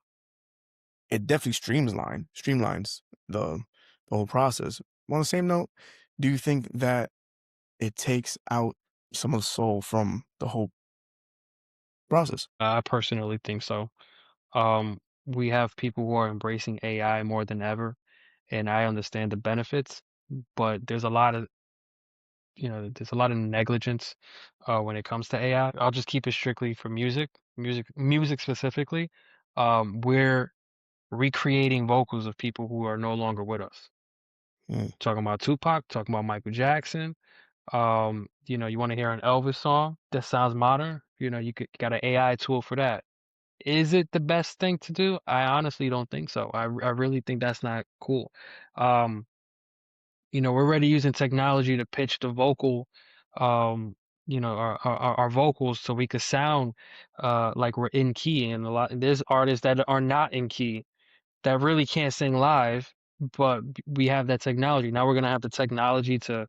it definitely streamlines the whole process. On the same note, do you think that it takes out some of the soul from the whole process? I personally think so. We have people who are embracing AI more than ever, and I understand the benefits, but there's a lot of negligence when it comes to AI. I'll just keep it strictly for music specifically. We're recreating vocals of people who are no longer with us. Mm, Talking about Tupac, talking about Michael Jackson. You want to hear an Elvis song that sounds modern? You got an AI tool for that. Is it the best thing to do? I honestly don't think so. I really think that's not cool. Um, we're already using technology to pitch the vocal, our vocals so we could sound like we're in key. And there's artists that are not in key that really can't sing live, but we have that technology. Now we're gonna have the technology to,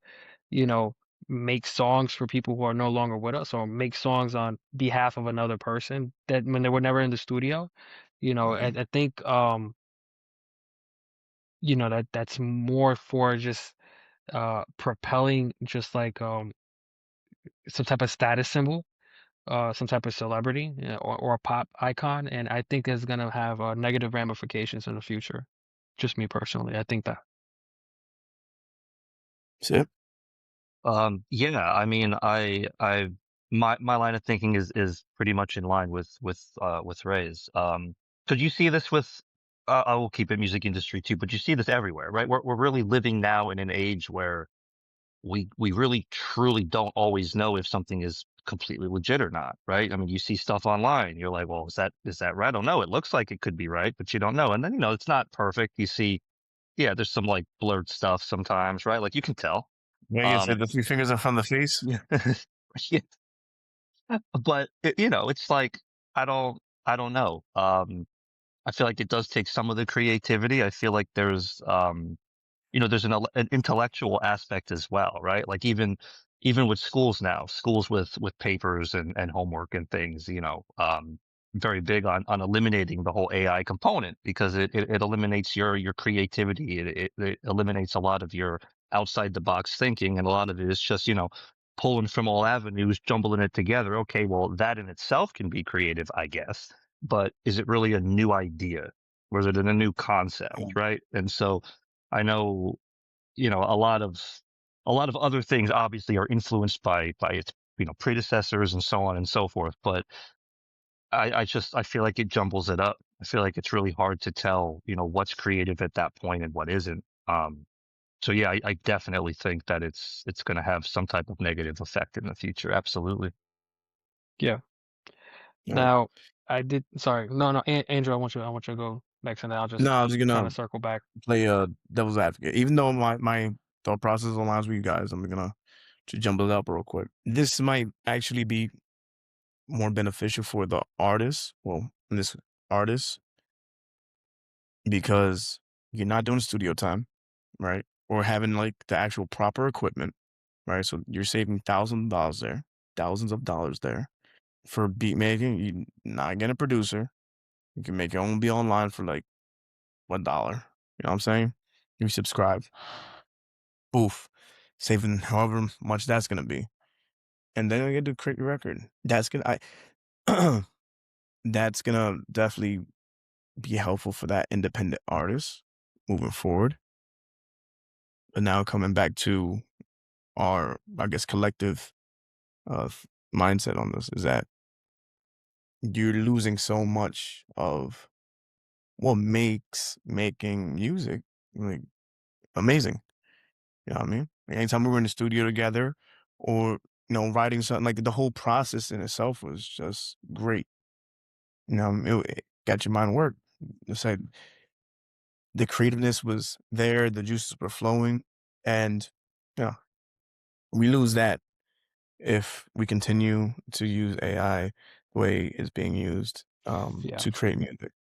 you know, make songs for people who are no longer with us, or make songs on behalf of another person that when they were never in the studio. mhm. I think that's more for just propelling just like some type of status symbol, some type of celebrity, or a pop icon, and I think that's gonna have negative ramifications in the future. Just me personally, I think that. That's it. Yeah, I mean, my line of thinking is pretty much in line with Ray's. Could you see this with, I will keep it music industry too, but you see this everywhere, right? We're really living now in an age where we really truly don't always know if something is completely legit or not, right? I mean, you see stuff online, you're like, well, is that right? I don't know. It looks like it could be right, but you don't know. And then, it's not perfect. You see, yeah, there's some like blurred stuff sometimes, right? Like you can tell. Vegas Um, said the three fingers up from the face. yeah. Yeah, but it's like I don't know. I feel like it does take some of the creativity. I feel like there's an intellectual aspect as well, right? Like even with schools now, schools with papers and homework and things, very big on eliminating the whole AI component because it eliminates your creativity. It eliminates a lot of your outside the box thinking, and a lot of it is just pulling from all avenues, jumbling it together. Okay, well that in itself can be creative, I guess, but is it really a new idea? Or is it a new concept, Yeah. right? And so I know, a lot of other things obviously are influenced by its, predecessors and so on and so forth. But I feel like it jumbles it up. I feel like it's really hard to tell, what's creative at that point and what isn't. So yeah, I definitely think that it's going to have some type of negative effect in the future. Absolutely. Yeah. All right. Now, I did. Sorry, no, no, Andrew, I want you to go next, and then I'll No, just I was kind gonna of circle back. play devil's advocate. Even though my thought process aligns with you guys, I'm gonna to jumble it up real quick. This might actually be more beneficial for the artist. Well, this artist because you're not doing studio time, right? Or having like the actual proper equipment, right? So you're saving thousands of dollars there for beat making. You not getting a producer. You can make your own beat online for like $1. You know what I'm saying? You subscribe. Boof. Saving however much that's gonna be. And then I get to create your record. I that's gonna definitely be helpful for that independent artist moving forward. But now coming back to our, I guess, collective mindset on this is that you're losing so much of what makes making music like amazing. You know what I mean? Like anytime we were in the studio together, or writing something, like, the whole process in itself was just great. It got your mind work. It's like the creativeness was there, the juices were flowing, and, yeah, we lose that if we continue to use AI the way it's being used, Yeah. to create music,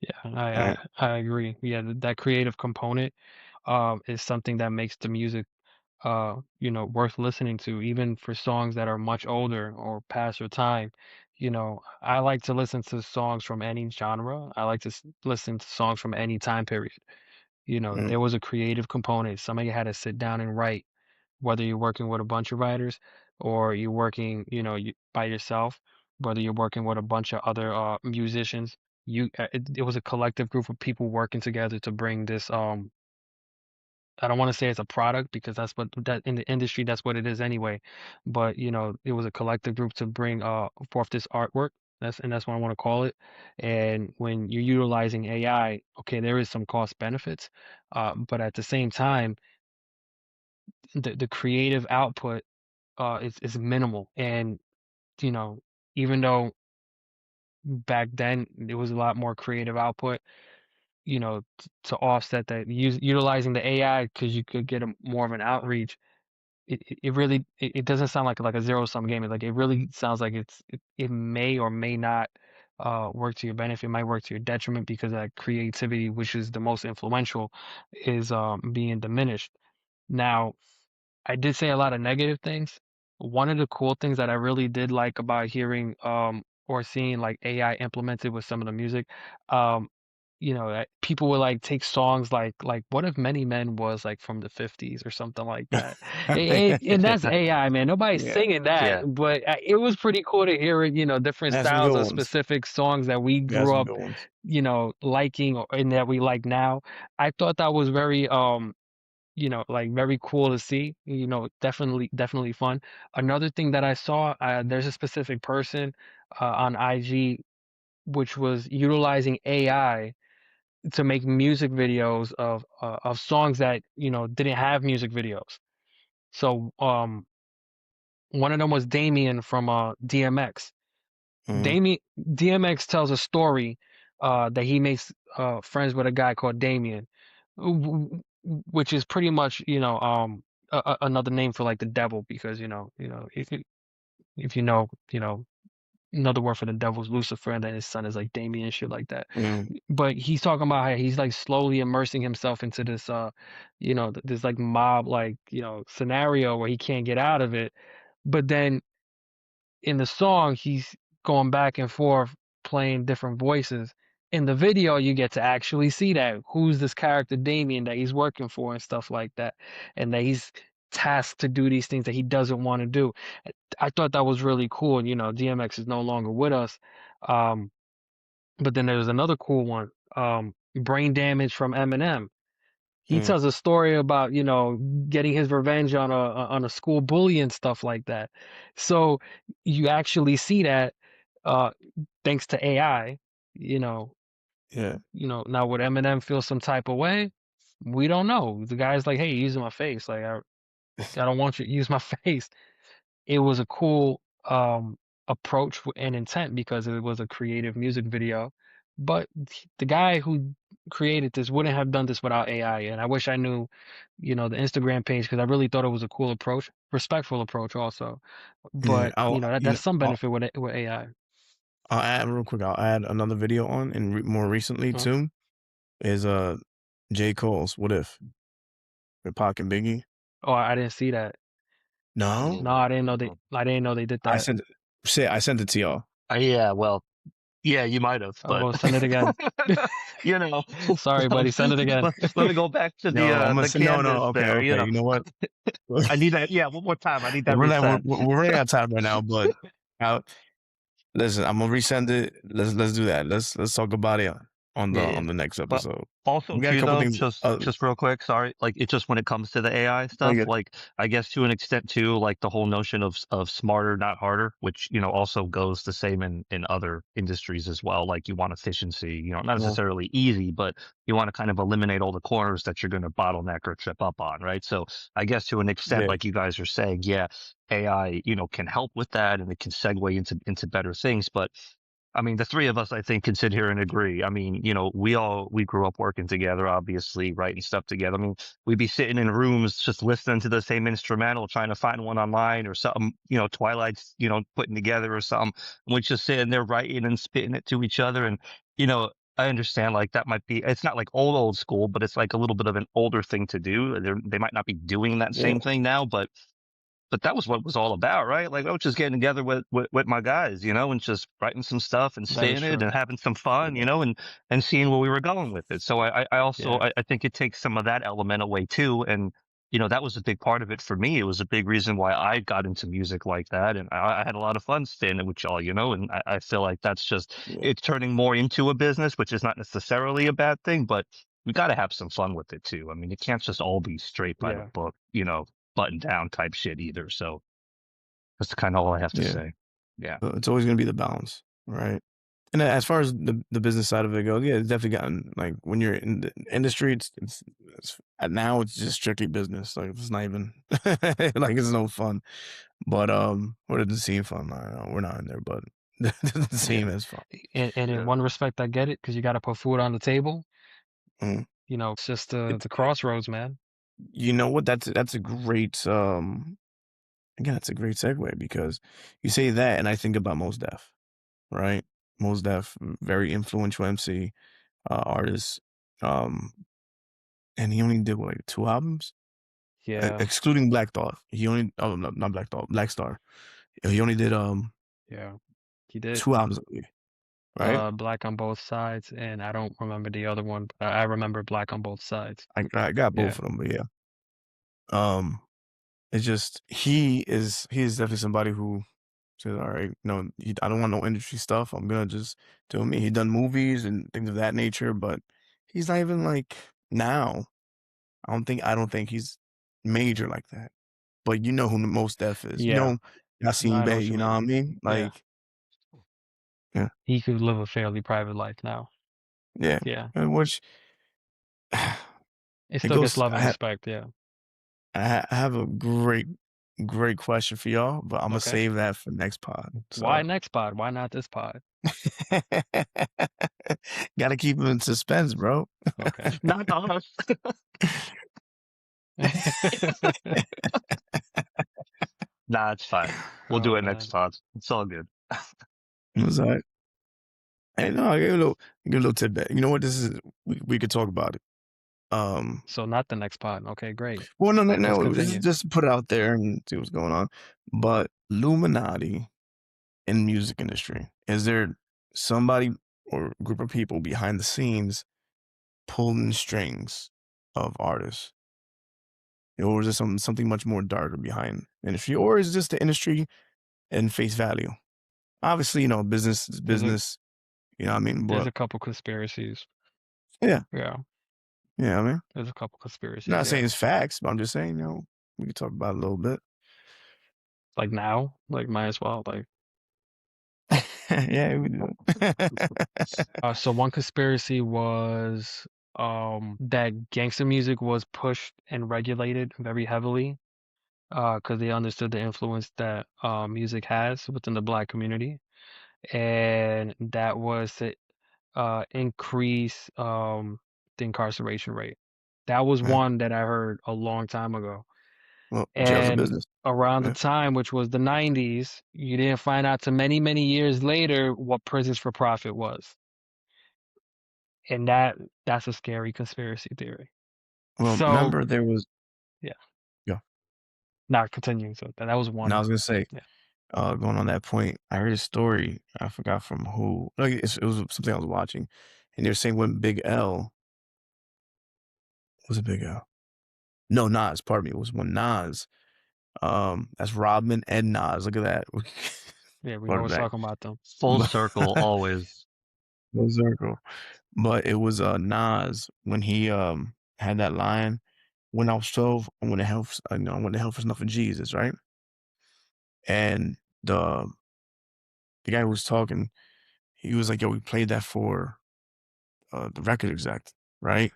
Yeah, right? I agree. Yeah, that creative component is something that makes the music worth listening to, even for songs that are much older or past their time. I like to listen to songs from any genre. I like to listen to songs from any time period. Mm, There was a creative component. Somebody had to sit down and write, whether you're working with a bunch of writers or you're working, by yourself, whether you're working with a bunch of other musicians. It was a collective group of people working together to bring this I don't want to say it's a product because that's what that in the industry that's what it is anyway. But it was a collective group to bring forth this artwork. That's what I want to call it. And when you're utilizing AI, okay, there is some cost benefits, but at the same time, the creative output is minimal. And you know, even though back then there was a lot more creative output, to offset that, utilizing the AI because you could get more of an outreach. It really it doesn't sound like a zero sum game. Like it really sounds like it may or may not work to your benefit. It might work to your detriment because that creativity, which is the most influential, is being diminished. Now, I did say a lot of negative things. One of the cool things that I really did like about hearing or seeing like AI implemented with some of the music, um, people would like take songs like "What If Many Men" was like from the 50s or something like that. And that's AI, man. Nobody's yeah, singing that, Yeah. but it was pretty cool to hear it, different that's some styles good of ones. specific songs that we That's grew some up, good ones. liking and that we like now. I thought that was very like very cool to see, definitely fun. Another thing that I saw, there's a specific person on IG which was utilizing AI to make music videos of songs that, didn't have music videos. So one of them was Damien from DMX. Mhm, Damien DMX tells a story that he makes friends with a guy called Damien, which is pretty much another name for like the devil because if another word for the devil is Lucifer, and then his son is like Damien and shit like that. mhm, But he's talking about how he's like slowly immersing himself into this this like mob like scenario where he can't get out of it. But then in the song he's going back and forth playing different voices. In the video you get to actually see that who's this character Damien that he's working for and stuff like that, and that he's tasked to do these things that he doesn't want to do. I thought that was really cool. DMX is no longer with us. But then there's another cool one, Brain Damage from Eminem. He mm, tells a story about, getting his revenge on a school bully and stuff like that. So you actually see that uh thanks to AI, you know, yeah. now would Eminem feel some type of way? We don't know. The guy's like, "Hey, you're using my face. Like I don't want you to use my face." It was a cool approach and intent because it was a creative music video. But the guy who created this wouldn't have done this without AI. And I wish I knew, the Instagram page because I really thought it was a cool approach, respectful approach also. Yeah, But that's some I'll benefit with AI. add real quick, I'll add another video on, and more recently Huh? too, is, J. Cole's "What If" with Pac and Biggie. Oh, I didn't see that. No? No, I didn't know they did I that. sent it I sent it to y'all. Yeah, well, yeah, you might have, Oh, but well, send it again. you know, Sorry, buddy, send it again. let me go back to No, I'm gonna the say no, no, canvas okay, there. okay, you know what? I need that. Yeah, one more time. I need that We're not reset. we're running out of time right now, but, uh, listen, I'm gonna resend it. Let's do that. Let's talk about it. on Yeah. the next But episode. also We got a too couple though, things. just real quick, sorry, like it just when it comes to the AI No, you stuff, get like I guess to an extent too, like the whole notion of smarter, not harder, which, also goes the same in other industries as well. Like you want efficiency, not well, necessarily easy, but you want to kind of eliminate all the corners that you're going to bottleneck or trip up on, right? So I guess to an extent, yeah, like you guys are saying, yeah, AI, can help with that and it can segue into better things, but I mean, the three of us, I think, can sit here and agree. I mean, we grew up working together, obviously, writing stuff together. I mean, we'd be sitting in rooms just listening to the same instrumental, trying to find one online or something, Twilight's, putting together or something. And we're just sitting there writing and spitting it to each other. And, I understand like that might be, it's not like old school, but it's like a little bit of an older thing to do. They might not be doing that yeah, same thing now, but that was what it was all about, right? Like I was just getting together with my guys, and just writing some stuff and That is spitting it true. and having some fun, yeah, and seeing where we were going with it. So I also, Yeah. I think it takes some of that element away too. And, that was a big part of it for me. It was a big reason why I got into music like that. And I had a lot of fun staying with y'all, and I feel like that's just, yeah, it's turning more into a business, which is not necessarily a bad thing, but we got to have some fun with it too. I mean, it can't just all be straight by the Yeah. book, button down type shit either. So that's kind of all I have to yeah. say. Yeah. It's always gonna be the balance, right? And as far as the business side of it goes, yeah, it's definitely gotten like when you're in the industry, it's now it's just strictly business. Like it's not even like it's no fun. But what does it seem fun? I don't know, we're not in there, but it doesn't Yeah. seem as fun. And in Yeah. one respect, I get it because you got to put food on the table. Mm. It's just It, the crossroads, man. you know what? That's a great again, that's a great segue because you say that, and I think about Mos Def, right? Mos Def, very influential MC, artist, um, and he only did what, like 2 albums, Yeah. excluding Black Thought. He only oh no, not Black Thought, Black Star. He only did Yeah. He did. 2 albums, I believe, right? Black on Both Sides, and I don't remember the other one, but I remember Black on Both Sides. I got Yeah. both of them, but yeah. Um, it's just he is definitely somebody who says, all right, no, I don't want no industry stuff. I'm gonna just do me. He done movies and things of that nature, but he's not even like now. I don't think he's major like that. But you know who the Most Def is. You Yeah. know No, Yassine I know Bey, what you you know what mean. I mean? Yeah. Like, yeah, He could live a fairly private life now. yeah. Yeah. Which It it still gets goes. love and respect. Yeah. I have a great question for y'all, but I'm gonna Okay. save that for next pod. Why So next pod? Why not this pod? gotta keep him in suspense, bro. Okay. Not us. Nah, it's fine. We'll do Oh it next man. pod. It's all good. It's all right. Hey, no, I give a little tidbit. You know what? This is we could talk about it. So not the next pod. Okay, great. Well, no, no, Let's no. This is continue. just to put it out there and see what's going on. But Illuminati in music industry, is there somebody or group of people behind the scenes pulling strings of artists? Or is there something much more darker behind the industry? Or is it just the industry and face value? Obviously, business is There's a business, you know what I mean? there's But a couple conspiracies. yeah, Yeah. yeah, I mean. There's a couple I'm conspiracies. not saying Yeah. it's facts, but I'm just saying, we can talk about it a little bit. Like now, like might as well. Like Yeah, we do. so one conspiracy was that gangster music was pushed and regulated very heavily because they understood the influence that music has within the black community, and that was to increase the incarceration rate. That was Yeah. one that I heard a long time ago. Well, jail's a And business. around the Yeah. time, which was the 90s, you didn't find out till many, many years later what prisons for profit was. And that's a scary conspiracy theory. Well, So, remember there was yeah, yeah. not continuing. So that was And I one. was gonna say, Yeah. going on that point, I heard a story. I forgot from who. Like it was something I was watching, and they're saying when Big L was it Big L? No, Nas. Pardon me. It was when Nas. That's Rodman and Nas. Look at that. Yeah, we Brought it always back. talking about them. Full circle, always. Full circle. but it was Nas when he had that line, "When I was 12, I went to hell, I went to hell for snuffing Jesus," right? And the guy who was talking, he was like, "Yo, we played that for the record exec, right?"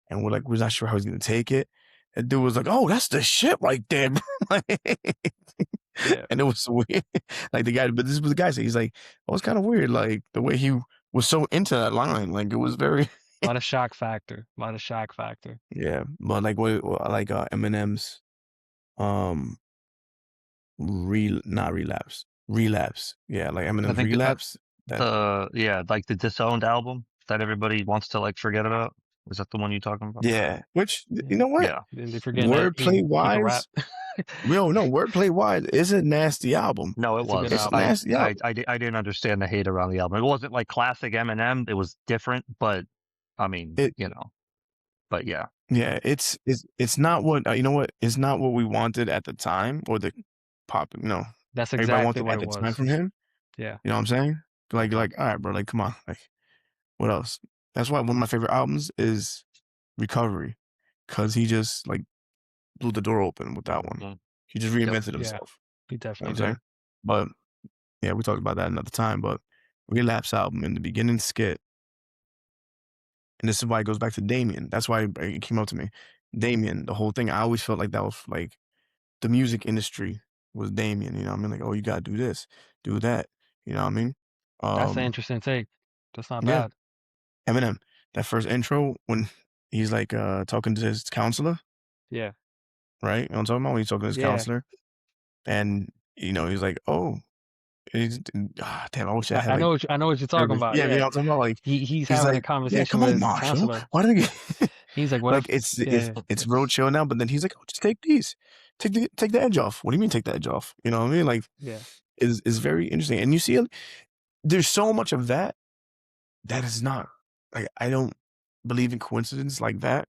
And we're not sure how he's gonna take it. And dude was like, "Oh, that's the shit right there, bro." Like, Yeah. and it was weird. Like the guy, but this was the guy said, he's like, "Oh, it's kind of weird, like the way he was so into that line. Like it was very A lot of shock factor. A lot of shock factor. yeah." But like like Eminem's um not relapse. Relapse. Yeah, like I Eminem's think relapse. That yeah, like the Disowned album that everybody wants to like forget about. Is that the one you're talking about? yeah. Which you Yeah. know what? Yeah. And they forgetting that Wordplay he can rap. wise, real no, wordplay wise, it's a nasty album. No, it It's a good was. It's a album. nasty album. I didn't understand the hate around the album. It wasn't like classic Eminem. It was different, but I mean, It but yeah, yeah, it's not what you know what? It's not what we wanted at the time or the pop, That's everybody exactly wanted what at it the time was. from him. Yeah. You know what I'm saying? Okay. Like, all right, bro, like come on. Like what else? That's why one of my favorite albums is Recovery. Cause he just like blew the door open with that one. Mhm. He just Yep. reinvented Yeah. himself. He You know definitely what I'm saying? did. But yeah, we talked about that another time. But Relapse album in the beginning skit, and this is why it goes back to Damien. That's why it came up to me. Damien, the whole thing, I always felt like that was like the music industry was Damien, you know what I mean? Like, oh, you gotta do this, do that, you know what I mean? That's an Um, interesting take. That's not yeah, bad. Eminem, that first intro when he's like talking to his counselor, Yeah. right? You know what I'm talking about? When he's talking to his Yeah. counselor, and he's like, oh, he's, damn, I wish I had like I know what you're talking verbiage. about. Yeah, you know Yeah. what I'm talking about? Like, He's he's having a like, yeah, conversation come with on, his Marshall. counselor. Why did he He's like, what like if yeah, it's real chill now, but then he's like, oh, just take these. Take the edge off. What do you mean take the edge off? You know what I mean? Like yeah. is very interesting. And you see there's so much of that that is not like I don't believe in coincidence like that.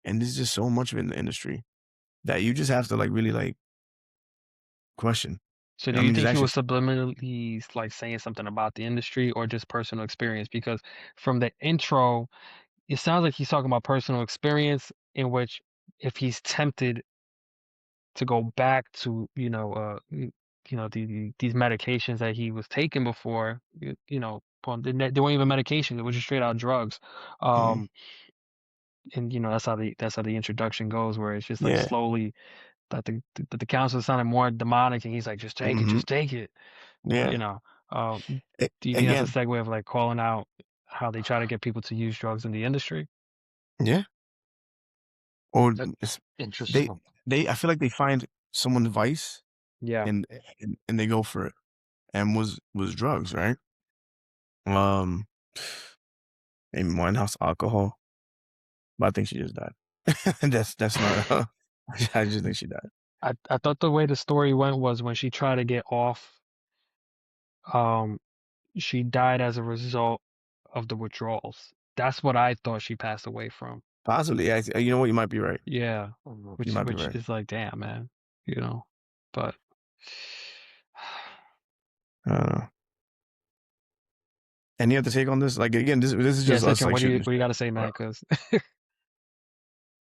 And there's just so much of it in the industry that you just have to like really like question. So You do know what I you mean? Just think he actually was subliminally like saying something about the industry or just personal experience? Because from the intro, it sounds like he's talking about personal experience in which if he's tempted to go back to, these medications that he was taking before, well, they weren't even medications, it was just straight out drugs. mhm. Um, and that's how the introduction goes, where it's just like Yeah. slowly that the counselor sounded more demonic, and he's like, Hmm. just take it. You Yeah. know, um, do you think that's a Again, segue of like calling out how they try to get people to use drugs in the industry? yeah. Or that's it's, they interesting. I feel like they find someone's vice Yeah, and and they go for it. And was drugs, right? Um, Amy Winehouse, alcohol, but I think she just died. That's not. I just think she died. I thought the way the story went was when she tried to get off, um, she died as a result of the withdrawals. That's what I thought she passed away from. Possibly, yeah. You know what? You might be right. Yeah, Mhm. You which might be which right. is like, damn, man, you know. But I don't know. Any other take on this? Like again, this is yeah, just us Setchen, like shooting. what do you got to say, man? Uh, Because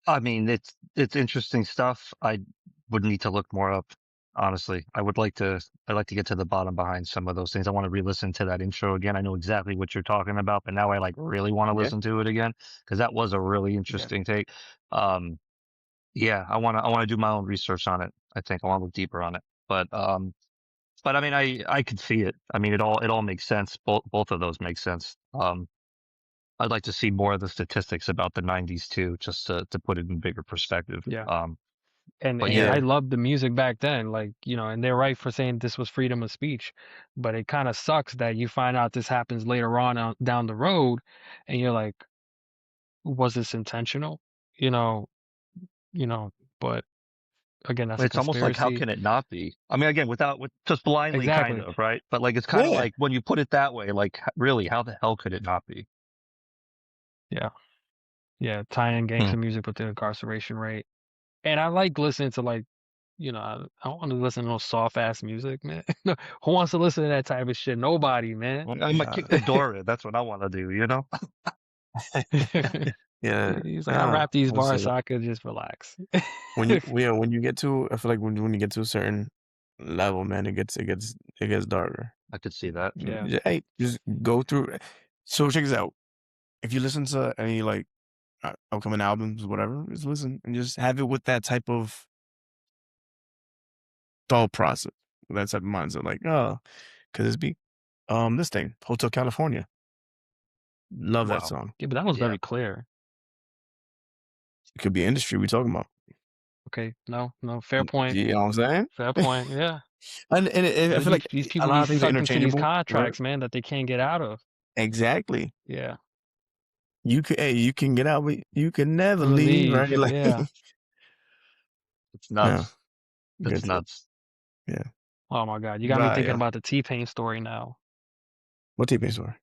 I mean, it's interesting stuff. I would need to look more up. Honestly, I'd like to get to the bottom behind some of those things. I want to re-listen to that intro again. I know exactly what you're talking about, but now I like really want to yeah, listen to it again because that was a really yeah, interesting take. Um, yeah, I want to do my own research on it. I think I want to look deeper on it. But I mean, I could see it. I mean, it all makes sense. Both of those make sense. I'd like to see more of the statistics about the '90s too, just to put it in bigger perspective. yeah, But and yeah, I yeah, loved the music back then, like and they're right for saying this was freedom of speech, but it kind of sucks that you find out this happens later on down the road, and you're like, was this intentional? You know, you know, but again, that's a it's almost like how conspiracy. can it not be? I mean, again, with just blindly kind Exactly. of, right? But like it's kind of yeah. like when you put it that way, like really, how the hell could it not be? Yeah. Yeah. Tying in Hmm. gangster music with the incarceration rate. And I like listening to like I don't want to listen to no soft ass music, man. Who wants to listen to that type of shit? Nobody, man. I'm gonna kick the door in. That's what I want to do, you know? Yeah, He's like, I nah, rap these I'll say bars so I could just relax. when you get to, I feel like when you get to a certain level, man, it gets darker. I could see that. Yeah. Hey, just go through. So check this out. If you listen to any like upcoming albums, whatever, just listen and just have it with that type of thought process, with that type of mindset. Like, oh, could this be this thing, Hotel California? Love that Wow. song. Yeah, but that was Yeah. very clear. It could be industry we talking about. Okay, no, fair point. You know what I'm saying? Fair point. Yeah. And I But feel like these a people lot be of things are stuck into these interchangeable, right? contracts, man, that they can't get out of. Exactly. Yeah. You can get out, but you can never Never leave, leave. right? Like, Yeah. It's yeah, nuts. It's good stuff. nuts. Yeah. Oh my God. You got me Bye, thinking yo. about the T-Pain story now. What T-Pain story?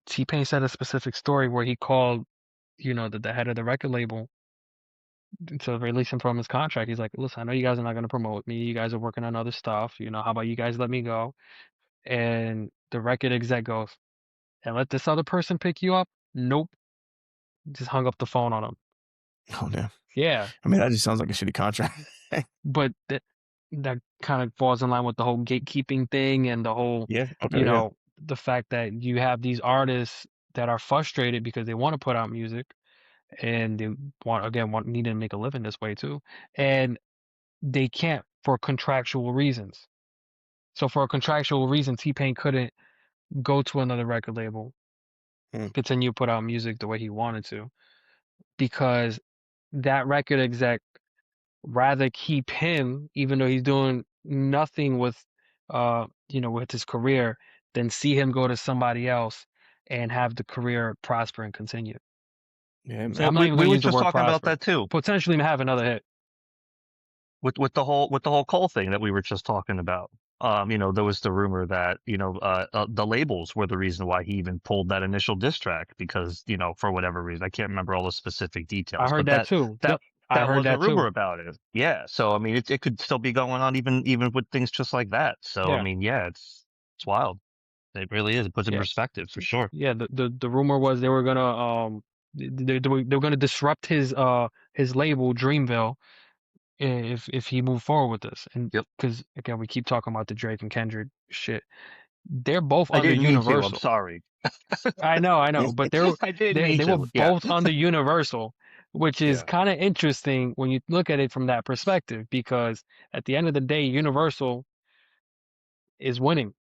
T-Pain said a specific story where he called, the head of the record label to release him from his contract. He's like, listen, I know you guys are not going to promote me. You guys are working on other stuff. How about you guys let me go? And the record exec goes, and let this other person pick you up? Nope. Just hung up the phone on him. Oh, damn. Yeah. I mean, that just sounds like a shitty contract. But that kind of falls in line with the whole gatekeeping thing and the whole, Yeah. Okay. Yeah. the fact that you have these artists that are frustrated because they want to put out music and they need to make a living this way too. And they can't for contractual reasons. So for a contractual reason, T-Pain couldn't go to another record label, Mm. continue to put out music the way he wanted to, because that record exec rather keep him, even though he's doing nothing with his career, than see him go to somebody else and have the career prosper and continue. Yeah, So man. I'm not We even we going to were use the just word talking about prosper. that too. Potentially have another hit. With the whole Cole thing that we were just talking about. There was the rumor that, the labels were the reason why he even pulled that initial diss track because, for whatever reason, I can't remember all the specific I details, heard but that too. that, I that heard was a that rumor too. about it. Yeah. So, I mean, it could still be going on even with things just like that. So, I Yeah, mean, yeah, it's wild. It really is. It puts it in yeah, perspective for sure. yeah. The rumor was they were gonna they were gonna disrupt his label Dreamville if he moved forward with this, and Yep. because again we keep talking about the Drake and Kendrick shit. They're both I under didn't mean to. I'm Universal. sorry. I know, but I didn't they mean they were to. Yeah. both under Universal, which is Yeah. kind of interesting when you look at it from that perspective, because at the end of the day, Universal is winning.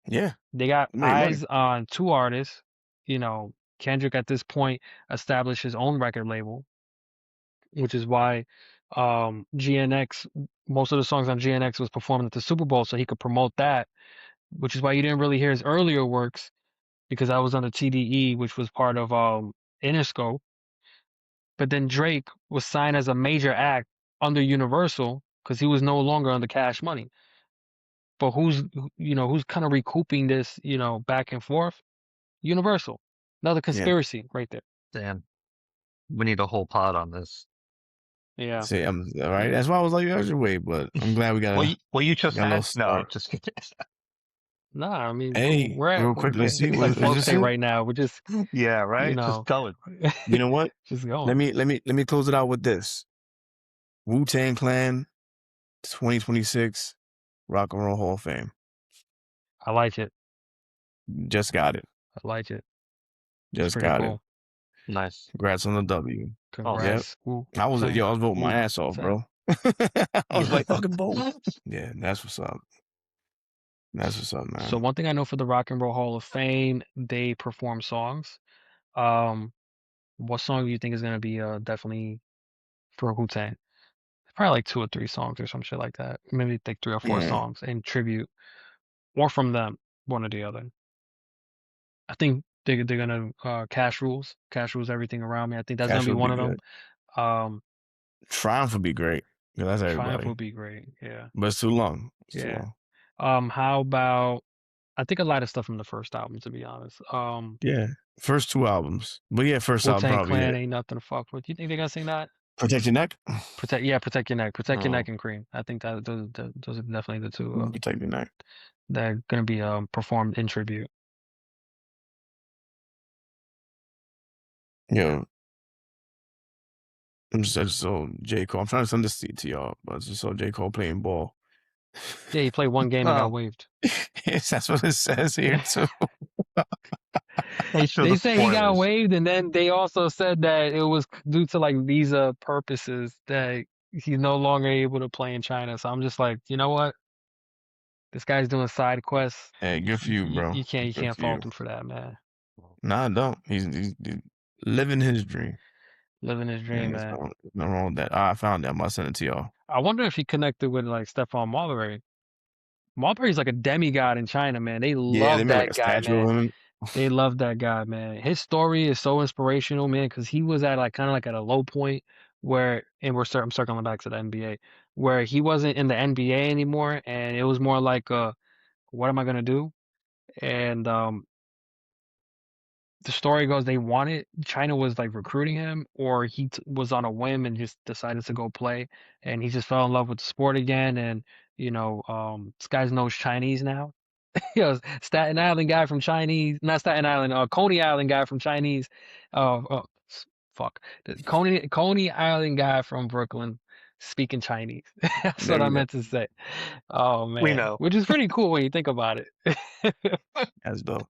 Yeah. They got Make money. eyes on two artists. Kendrick at this point established his own record label, which is why GNX, most of the songs on GNX was performed at the Super Bowl, so he could promote that, which is why you didn't really hear his earlier works because I was on the TDE, which was part of Interscope. But then Drake was signed as a major act under Universal because he was no longer under Cash Money. But who's kind of recouping this, back and forth? Universal. Another Yeah. conspiracy right there. Damn. We need a whole pod on this. Yeah. See, I'm all right. That's why I was like, I should wait, but I'm glad we got You just a little had? No, start. just kidding. Nah, I mean, Hey, we're at real quick, let's see. it's like Is flow this state it? right now. We're just, Yeah, you right? Just know, going. You know what? just Let going. me close it out with this. Wu-Tang Clan 2026 Rock and Roll Hall of Fame. I like it. Just got it. I like it. It's Just pretty got it. cool. Nice. Congrats on the W. Awesome. Yep. Congrats. Wu I was Tang. I was voting my Wu ass off, Tang. bro. I was Yeah. like, fucking vote. Yeah, that's what's up. That's what's up, So man. one thing I know for the Rock and Roll Hall of Fame, they perform songs. Um, what song do you think is gonna be definitely for Wu-Tang? Probably like two or three songs or some shit like that. Maybe like three or four Yeah. songs in tribute, or from them, one or the other. I think they're gonna Cash Rules. Cash Rules Everything Around Me. I think that's gonna Cash be would be one of them. good. Um, Triumph would be great. Yeah, that's Triumph everybody. would be great. Yeah, But it's too long. It's too yeah. long. How about? I think a lot of stuff from the first album, to be honest. Yeah. First two albums. But yeah, first album Wu-Tang probably Clan hit. ain't nothing to fuck with. You think they're gonna sing that? Protect your neck. Protect your neck. Protect your Oh. neck and cream. I think that those are definitely the two Protect your neck. that are gonna be performed in tribute. Yeah. I just saw J. Cole. I'm trying to send this to y'all, but I just saw J. Cole playing ball. Yeah, he played one game and got Oh, waived. Yes, that's what it says here too. thanks for They the say he got spoilers. waived, and then they also said that it was due to like visa purposes that he's no longer able to play in China. So I'm just like, you know what? This guy's doing side quests. Hey, good for you, bro. You Good can't for you. fault him for that, man. Nah, I don't. He's living his dream. Living his Yeah, dream, there's man. nothing wrong with that. I found that. I'm gonna send it to y'all. I wonder if he connected with like Stephon Marbury. Marbury's like a demigod in China, man. They Yeah, they love made like that a guy, statue man. of him. They love that guy, man. His story is so inspirational, man, because he was at like kind of like at a low point where, and I'm circling back to the NBA, where he wasn't in the NBA anymore, and it was more like, what am I gonna do? And the story goes they wanted China was like recruiting him, or he was on a whim and just decided to go play, and he just fell in love with the sport again, and this guy knows Chinese now. Staten Island guy from Chinese, not Staten Island, Coney Island guy from Chinese, fuck, the Coney Island guy from Brooklyn speaking Chinese. That's There what I we go. meant to say. Oh We man, know. which is pretty cool when you think about it. That's dope.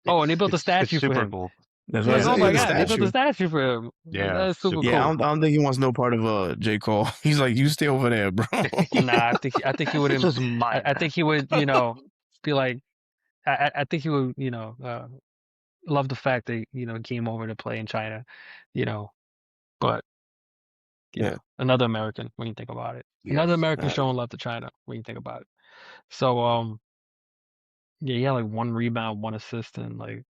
Oh, and they built a It's statue for super him. cool. That's what I Like, Yeah, oh said. my Yeah, the God, they built a statue. statue for him. yeah, That's super super Yeah, I cool. don't, I don't think he wants no part of J. Cole. He's like, you stay over there, bro. Nah, I think he would. this is mine. I think he would, be like, I think he would, love the fact that he came over to play in China, you know. But Yeah. another American when you think about it. Another Yes. American showing love to China when you think about it. So yeah, he had like 1 rebound, 1 assist, and like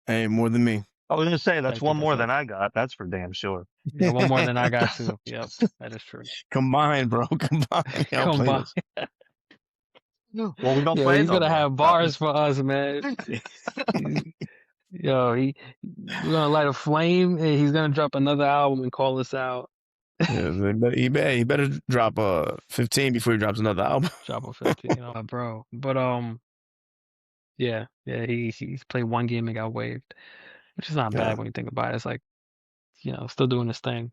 Hey, more than me. I was gonna say that's thank you. one That's more all. than I got. That's for damn sure. Yeah, one more than I got too. Yep, that is true. Combine, bro. Combine. Y'all play Combine. this. Well, we don't Yo, play he's no gonna more. have bars for us, man. Yo, we're gonna light a flame, and he's gonna drop another album and call us out. Yeah, he better drop 15 before he drops another album. Drop a 15, bro. But yeah, he's played one game and got waived, which is not Yeah. bad when you think about it. It's like, still doing his thing.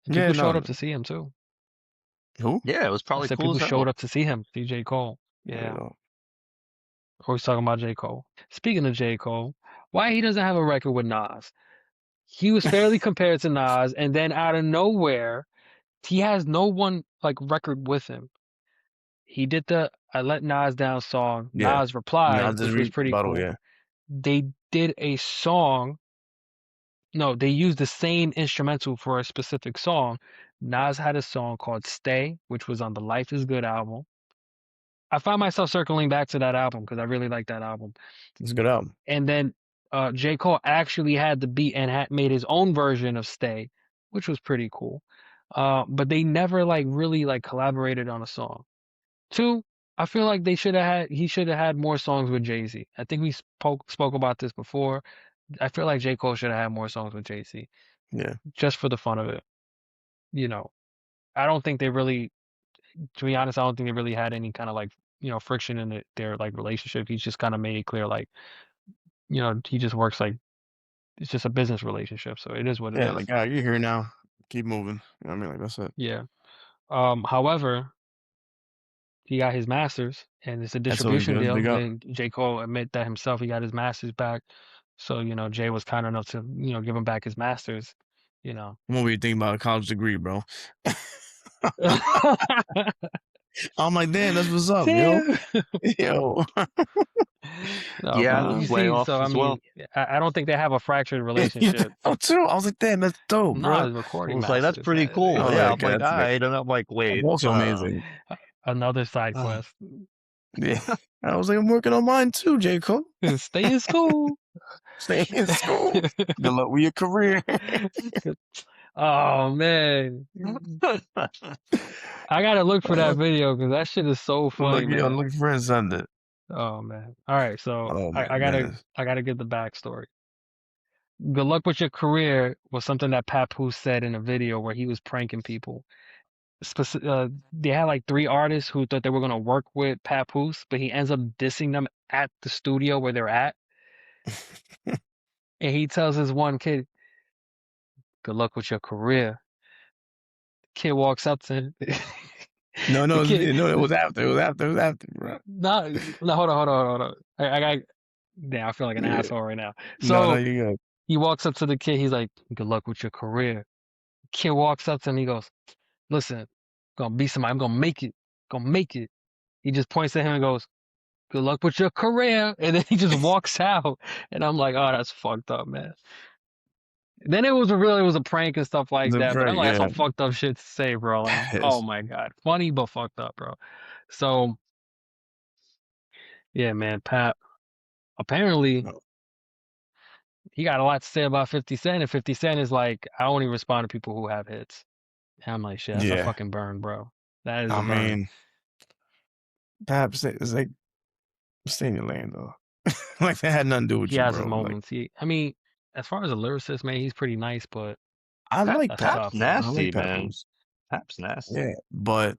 And Yeah, people showed no. up to see him too. Who? Yeah, it was I probably said cool people as showed hell. up to see him, see J. Cole. You Yeah. know. Always talking about J. Cole. Speaking of J. Cole, why he doesn't have a record with Nas? He was fairly compared to Nas, and then out of nowhere, he has no one like record with him. He did the I Let Nas Down song. Yeah. Nas replied, Nas which was pretty rebuttal, cool. yeah. They did a song. No, they used the same instrumental for a specific song. Nas had a song called Stay, which was on the Life is Good album. I found myself circling back to that album because I really like that album. It's a good album. And then J. Cole actually had the beat and had made his own version of Stay, which was pretty cool. But they never like really like collaborated on a song. 2, I feel like he should have had more songs with Jay-Z. I think we spoke about this before. I feel like J. Cole should have had more songs with Jay-Z. Yeah. Just for the fun of it. I don't think they really, to be honest, I don't think they really had any kind of like, friction in their like relationship. He's just kind of made it clear like, he just works like it's just a business relationship. So it is what it is. Yeah, like, you're here now. Keep moving. You know what I mean? Like, that's it. Yeah. However, he got his masters and it's a That's always distribution good. deal. Big up. And J. Cole admit that himself, he got his masters back. So, Jay was kind enough to, give him back his masters, I'm over here thinking about a college degree, bro. I'm like, damn, that's what's up, yo. Yo. No, Yeah, but you way see, off so I as mean, well. I don't think they have a fractured relationship. Oh, too. I was like, damn, that's dope, No, bro. it's recording I was like, that's masters, pretty man. cool. Oh, Yeah, I'm okay, like, that's all right. And I'm like, wait. also amazing. Another side Uh, quest. Yeah. I was like, I'm working on mine too, J. Cole. Stay in school. Stay in school. Good luck with your career. Oh man, I gotta look for that video because that shit is so funny, man. Look for it, send it. Oh man. All right, so Oh, my I gotta goodness. give the backstory. good luck with your career was something that Papoose said in a video where he was pranking people. They had like 3 artists who thought they were gonna work with Papoose, but he ends up dissing them at the studio where they're at. And he tells his one kid, good luck with your career. Kid walks up to him. No, The kid, it was after. It was after, bro. no, hold on. Damn, I feel like an Yeah. asshole right now. No, So you good. he walks up to the kid. He's like, good luck with your career. Kid walks up to him. He goes, listen, I'm gonna be somebody. I'm gonna make it. Gonna make it. He just points at him and goes, good luck with your career. And then he just walks out. And I'm like, oh, that's fucked up, man. Then it was a prank and stuff like The that. But I'm prank, like, that's yeah. some fucked up shit to say, bro. Like, oh my God. Funny, but fucked up, bro. So, yeah, man, Pat, apparently he got a lot to say about 50 Cent. And 50 Cent is like, I only respond to people who have hits. And I'm like, shit, that's a Yeah. fucking burn, bro. That is I a burn. mean, perhaps it's like, stay in your lane, though. Like, that had nothing to do with He you, has bro. his Like, moments. I mean, as far as a lyricist, man, he's pretty nice, but I like that's Pap. tough, Pap's man. I like nasty, man. Papoose. Pap's nasty. Yeah, but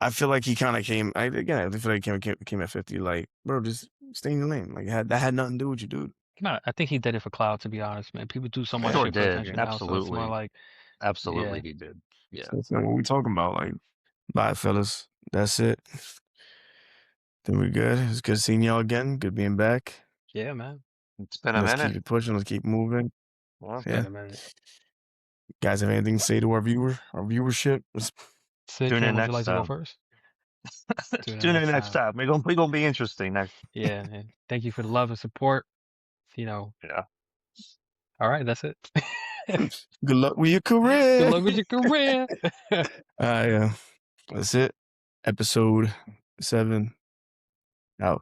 I feel like he kind of came. I feel like he came at 50. Like, bro, just stay in your lane. Like, that had nothing to do with you, dude. I think he did it for clout, to be honest, man. People do so much Sure shit for did. attention now, so it's more Absolutely. like, Absolutely yeah. he did. Yeah. So that's not what we talking about. Like, bye, fellas. That's it. Then we good. It's good seeing y'all again. Good being back. Yeah, man. It's been a Let's minute. keep it pushing. Let's keep moving. Well, It's been a minute. Guys, have anything to say to our viewership? Sid, tune in would you next like to go time. first? Tune in next time. We're gonna be interesting next. Yeah, man. Thank you for the love and support. You know. Yeah. All right, that's it. Good luck with your career. Good luck with your career. Yeah. That's it. Episode 7 out.